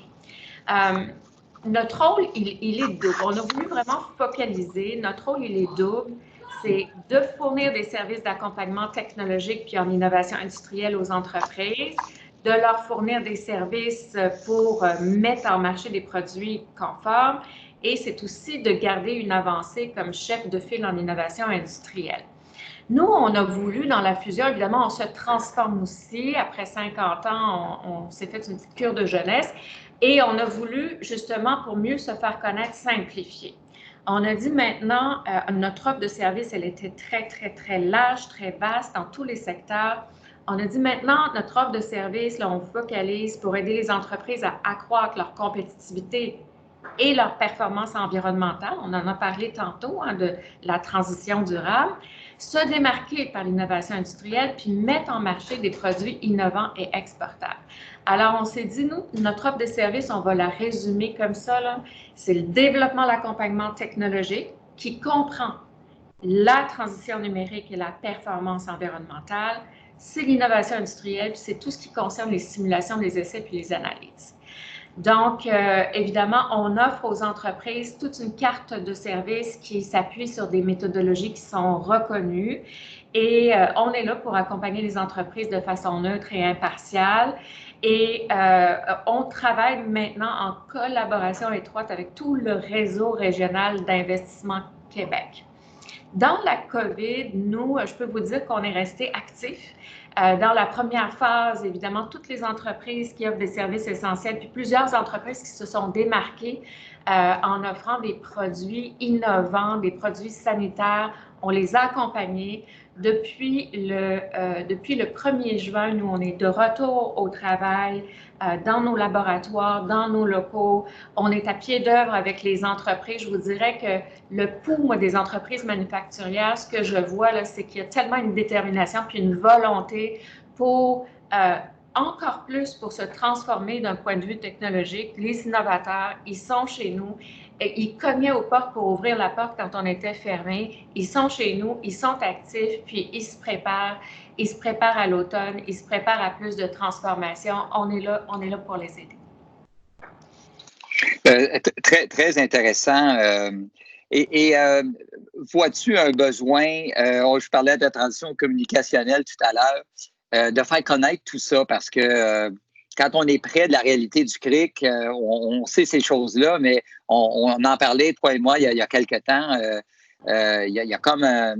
Speaker 7: Notre rôle, il est double. On a voulu vraiment focaliser. Notre rôle, il est double. C'est de fournir des services d'accompagnement technologique puis en innovation industrielle aux entreprises, de leur fournir des services pour mettre en marché des produits conformes. Et c'est aussi de garder une avancée comme chef de file en innovation industrielle. Nous, on a voulu, dans la fusion, évidemment, on se transforme aussi. Après 50 ans, on s'est fait une petite cure de jeunesse et on a voulu, justement, pour mieux se faire connaître, simplifier. On a dit maintenant, notre offre de service, elle était très, très, très large, très vaste dans tous les secteurs. On a dit maintenant, notre offre de service, là, on focalise pour aider les entreprises à accroître leur compétitivité et leur performance environnementale. On en a parlé tantôt, hein, de la transition durable, se démarquer par l'innovation industrielle, puis mettre en marché des produits innovants et exportables. Alors, on s'est dit, nous, notre offre de service, on va la résumer comme ça, là. C'est le développement, l'accompagnement technologique qui comprend la transition numérique et la performance environnementale. C'est l'innovation industrielle, puis c'est tout ce qui concerne les simulations, les essais puis les analyses. Donc, évidemment, on offre aux entreprises toute une carte de services qui s'appuie sur des méthodologies qui sont reconnues. Et on est là pour accompagner les entreprises de façon neutre et impartiale. Et on travaille maintenant en collaboration étroite avec tout le réseau régional d'investissement Québec. Dans la COVID, nous, je peux vous dire qu'on est resté actifs. Dans la première phase, évidemment, toutes les entreprises qui offrent des services essentiels, puis plusieurs entreprises qui se sont démarquées en offrant des produits innovants, des produits sanitaires, on les a accompagnés. Depuis le 1er juin, nous, on est de retour au travail dans nos laboratoires, dans nos locaux. On est à pied d'œuvre avec les entreprises. Je vous dirais que le pouls, moi, des entreprises manufacturières, ce que je vois, là, c'est qu'il y a tellement une détermination puis une volonté pour encore plus pour se transformer d'un point de vue technologique. Les innovateurs, ils sont chez nous. Et ils cognaient aux portes pour ouvrir la porte quand on était fermé. Ils sont chez nous, ils sont actifs, puis ils se préparent. Ils se préparent à l'automne, ils se préparent à plus de transformation. On est là pour les aider.
Speaker 3: Très, très intéressant. Vois-tu un besoin, je parlais de transition communicationnelle tout à l'heure, de faire connaître tout ça parce que quand on est près de la réalité du CRIC, on sait ces choses-là, mais on en parlait, toi et moi, il y a quelque temps. Il y a comme un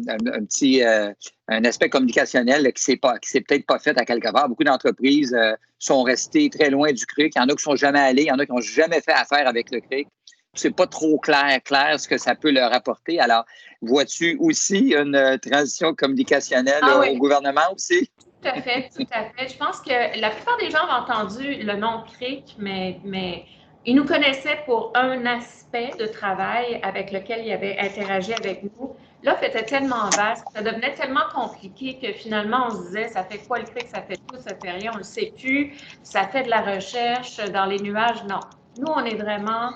Speaker 3: petit un aspect communicationnel qui s'est peut-être pas fait à quelque part. Beaucoup d'entreprises sont restées très loin du CRIC. Il y en a qui ne sont jamais allés, il y en a qui n'ont jamais fait affaire avec le CRIC. C'est pas trop clair ce que ça peut leur apporter. Alors, vois-tu aussi une transition communicationnelle au gouvernement aussi?
Speaker 7: Tout à fait, tout à fait. Je pense que la plupart des gens ont entendu le nom CRIC, mais ils nous connaissaient pour un aspect de travail avec lequel ils avaient interagi avec nous. L'offre était tellement vaste, ça devenait tellement compliqué que finalement, on se disait, ça fait quoi le CRIC? Ça fait tout, ça fait rien, on ne le sait plus. Ça fait de la recherche dans les nuages. Non. Nous, on est vraiment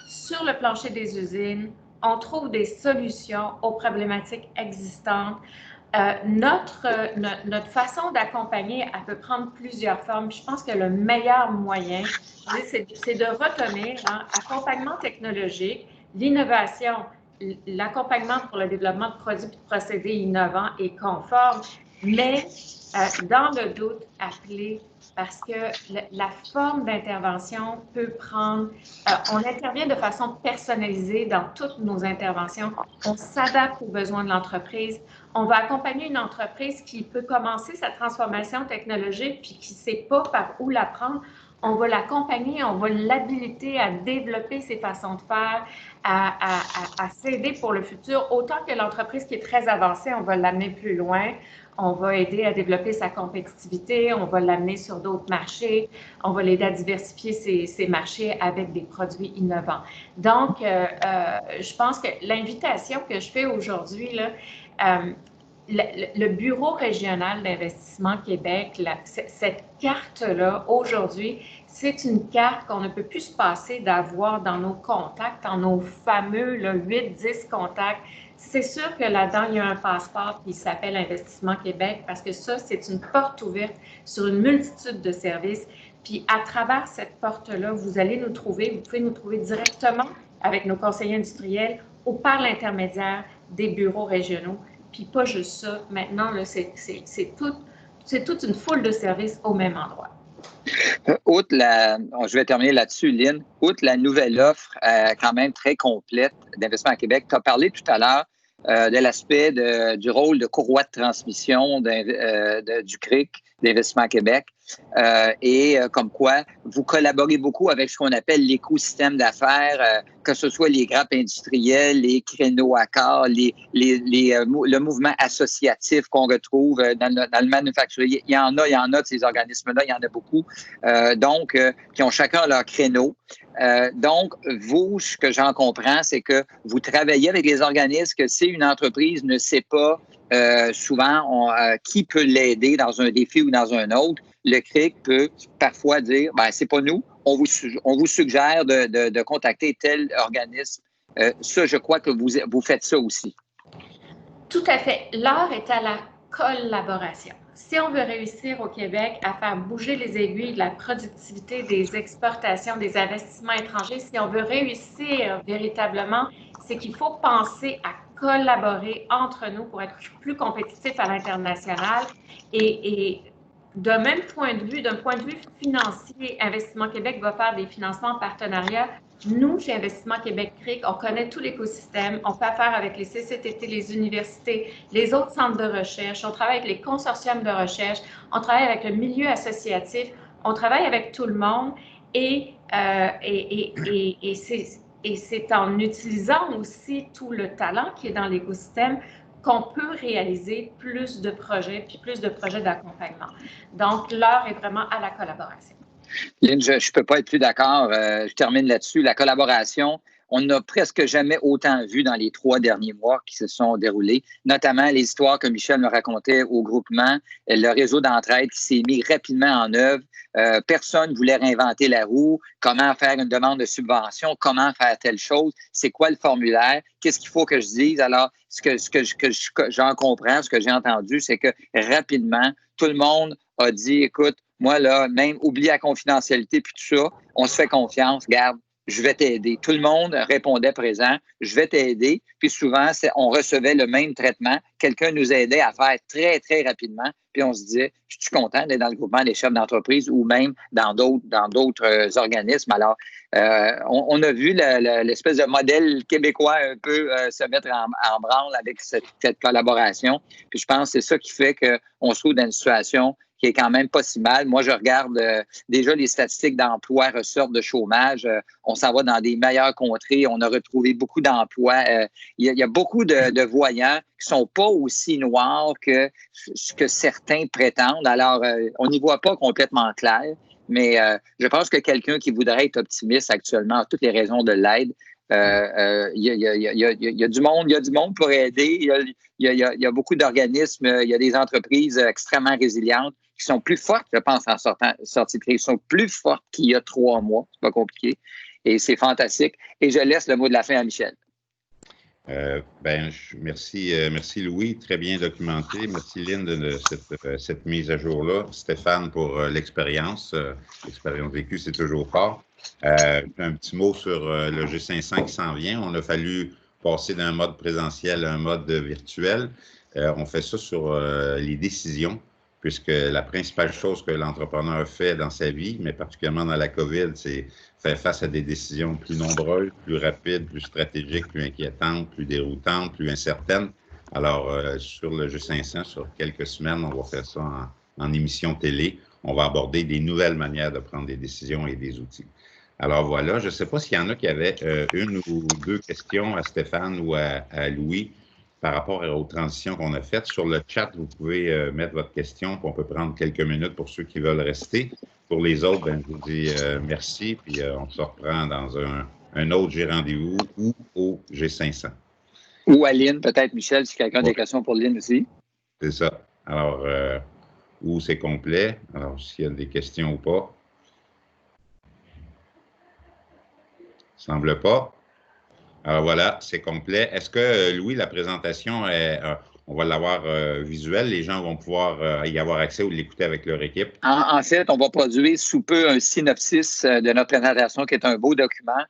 Speaker 7: sur le plancher des usines. On trouve des solutions aux problématiques existantes. Notre façon d'accompagner, elle peut prendre plusieurs formes. Je pense que le meilleur moyen, c'est de retenir accompagnement technologique, l'innovation, l'accompagnement pour le développement de produits et de procédés innovants et conformes, mais dans le doute, appeler parce que la forme d'intervention peut prendre, on intervient de façon personnalisée dans toutes nos interventions, on s'adapte aux besoins de l'entreprise, on va accompagner une entreprise qui peut commencer sa transformation technologique puis qui ne sait pas par où la prendre. On va l'accompagner, on va l'habiliter à développer ses façons de faire, à s'aider pour le futur. Autant que l'entreprise qui est très avancée, on va l'amener plus loin. On va aider à développer sa compétitivité, on va l'amener sur d'autres marchés, on va l'aider à diversifier ses marchés avec des produits innovants. Donc, je pense que l'invitation que je fais aujourd'hui, le Bureau régional d'investissement Québec, cette carte-là, aujourd'hui, c'est une carte qu'on ne peut plus se passer d'avoir dans nos contacts, dans nos fameux 8-10 contacts. C'est sûr que là-dedans, il y a un passeport qui s'appelle Investissement Québec parce que ça, c'est une porte ouverte sur une multitude de services. Puis, à travers cette porte-là, vous allez nous trouver, vous pouvez nous trouver directement avec nos conseillers industriels ou par l'intermédiaire des bureaux régionaux. Puis, pas juste ça. Maintenant, c'est toute une foule de services au même endroit.
Speaker 3: Je vais terminer là-dessus, Lynn. Outre la nouvelle offre, quand même très complète d'Investissement Québec, tu as parlé tout à l'heure de l'aspect du rôle de courroie de transmission du CRIC, d'Investissement Québec, et comme quoi vous collaborez beaucoup avec ce qu'on appelle l'écosystème d'affaires, que ce soit les grappes industrielles, les créneaux à quart, le mouvement associatif qu'on retrouve dans le manufacturier. Il y en a de ces organismes-là, il y en a beaucoup, donc qui ont chacun leur créneau. Donc, vous, ce que j'en comprends, c'est que vous travaillez avec les organismes que si une entreprise ne sait pas souvent qui peut l'aider dans un défi ou dans un autre, le CRIC peut parfois dire, c'est pas nous, on vous suggère de contacter tel organisme. Ça, je crois que vous faites ça aussi.
Speaker 7: Tout à fait. L'art est à la collaboration. si on veut réussir au Québec à faire bouger les aiguilles de la productivité, des exportations, des investissements étrangers, si on veut réussir véritablement, c'est qu'il faut penser à collaborer entre nous pour être plus compétitifs à l'international. Et d'un point de vue financier, Investissement Québec va faire des financements en partenariat. Nous, chez Investissement Québec CRIC, on connaît tout l'écosystème. On fait affaire avec les CCTT, les universités, les autres centres de recherche. On travaille avec les consortiums de recherche. On travaille avec le milieu associatif. On travaille avec tout le monde. Et c'est en utilisant aussi tout le talent qui est dans l'écosystème qu'on peut réaliser plus de projets, puis plus de projets d'accompagnement. Donc, l'heure est vraiment à la collaboration.
Speaker 3: Lynn, je ne peux pas être plus d'accord. Je termine là-dessus. La collaboration, on n'a presque jamais autant vu dans les 3 derniers mois qui se sont déroulés, notamment les histoires que Michel me racontait au groupement, le réseau d'entraide qui s'est mis rapidement en œuvre. Personne ne voulait réinventer la roue, comment faire une demande de subvention, comment faire telle chose, c'est quoi le formulaire, qu'est-ce qu'il faut que je dise. Alors, ce que j'en comprends, ce que j'ai entendu, c'est que rapidement, tout le monde a dit, écoute, moi, là, même oublier la confidentialité puis tout ça, on se fait confiance, garde, je vais t'aider. Tout le monde répondait présent, je vais t'aider. Puis souvent, on recevait le même traitement. Quelqu'un nous aidait à faire très, très rapidement. Puis on se disait, je suis content d'être dans le groupement des chefs d'entreprise ou même dans d'autres organismes. Alors, on a vu l'espèce de modèle québécois un peu se mettre en branle avec cette collaboration. Puis je pense que c'est ça qui fait qu'on se trouve dans une situation qui est quand même pas si mal. Moi, je regarde déjà les statistiques d'emploi ressortent de chômage. On s'en va dans des meilleures contrées. On a retrouvé beaucoup d'emplois. Il y a beaucoup de voyants qui sont pas aussi noirs que ce que certains prétendent. Alors, on n'y voit pas complètement clair, mais je pense que quelqu'un qui voudrait être optimiste actuellement a toutes les raisons de l'aide. Il y a du monde pour aider. Il y a beaucoup d'organismes, il y a des entreprises extrêmement résilientes qui sont plus fortes, je pense, en sortie de crise, sont plus fortes qu'il y a 3 mois. C'est pas compliqué. Et c'est fantastique. Et je laisse le mot de la fin à Michel.
Speaker 2: Merci Louis, très bien documenté. Merci Lynn de cette mise à jour-là. Stéphane pour l'expérience. L'expérience vécue, c'est toujours fort. Un petit mot sur le G500 qui s'en vient. On a fallu passer d'un mode présentiel à un mode virtuel. On fait ça sur les décisions, puisque la principale chose que l'entrepreneur fait dans sa vie, mais particulièrement dans la COVID, c'est faire face à des décisions plus nombreuses, plus rapides, plus stratégiques, plus inquiétantes, plus déroutantes, plus incertaines. Alors, sur le G500, sur quelques semaines, on va faire ça en émission télé. On va aborder des nouvelles manières de prendre des décisions et des outils. Alors voilà, je ne sais pas s'il y en a qui avaient 1 ou 2 questions à Stéphane ou à Louis par rapport aux transitions qu'on a faites. Sur le chat, vous pouvez mettre votre question, puis on peut prendre quelques minutes pour ceux qui veulent rester. Pour les autres, je vous dis merci, puis on se reprend dans un autre J'ai rendez-vous ou au G500.
Speaker 3: Ou à Lynn, peut-être, Michel, si quelqu'un a des questions pour Lynn aussi.
Speaker 2: C'est ça. Alors, où c'est complet. Alors, s'il y a des questions ou pas. Semble pas. Alors voilà, c'est complet. Est-ce que, Louis, la présentation, on va l'avoir visuelle? Les gens vont pouvoir y avoir accès ou l'écouter avec leur équipe?
Speaker 3: En fait, on va produire sous peu un synopsis de notre présentation qui est un beau document.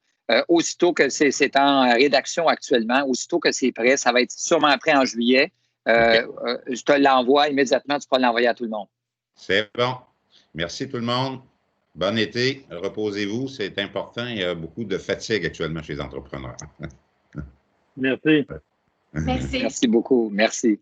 Speaker 3: Aussitôt que c'est en rédaction actuellement, aussitôt que c'est prêt, ça va être sûrement prêt en juillet. Okay. Je te l'envoie immédiatement, tu pourras l'envoyer à tout le monde.
Speaker 2: C'est bon. Merci tout le monde. Bon été, reposez-vous, c'est important. Il y a beaucoup de fatigue actuellement chez les entrepreneurs.
Speaker 6: Merci.
Speaker 7: Merci.
Speaker 3: Merci beaucoup. Merci.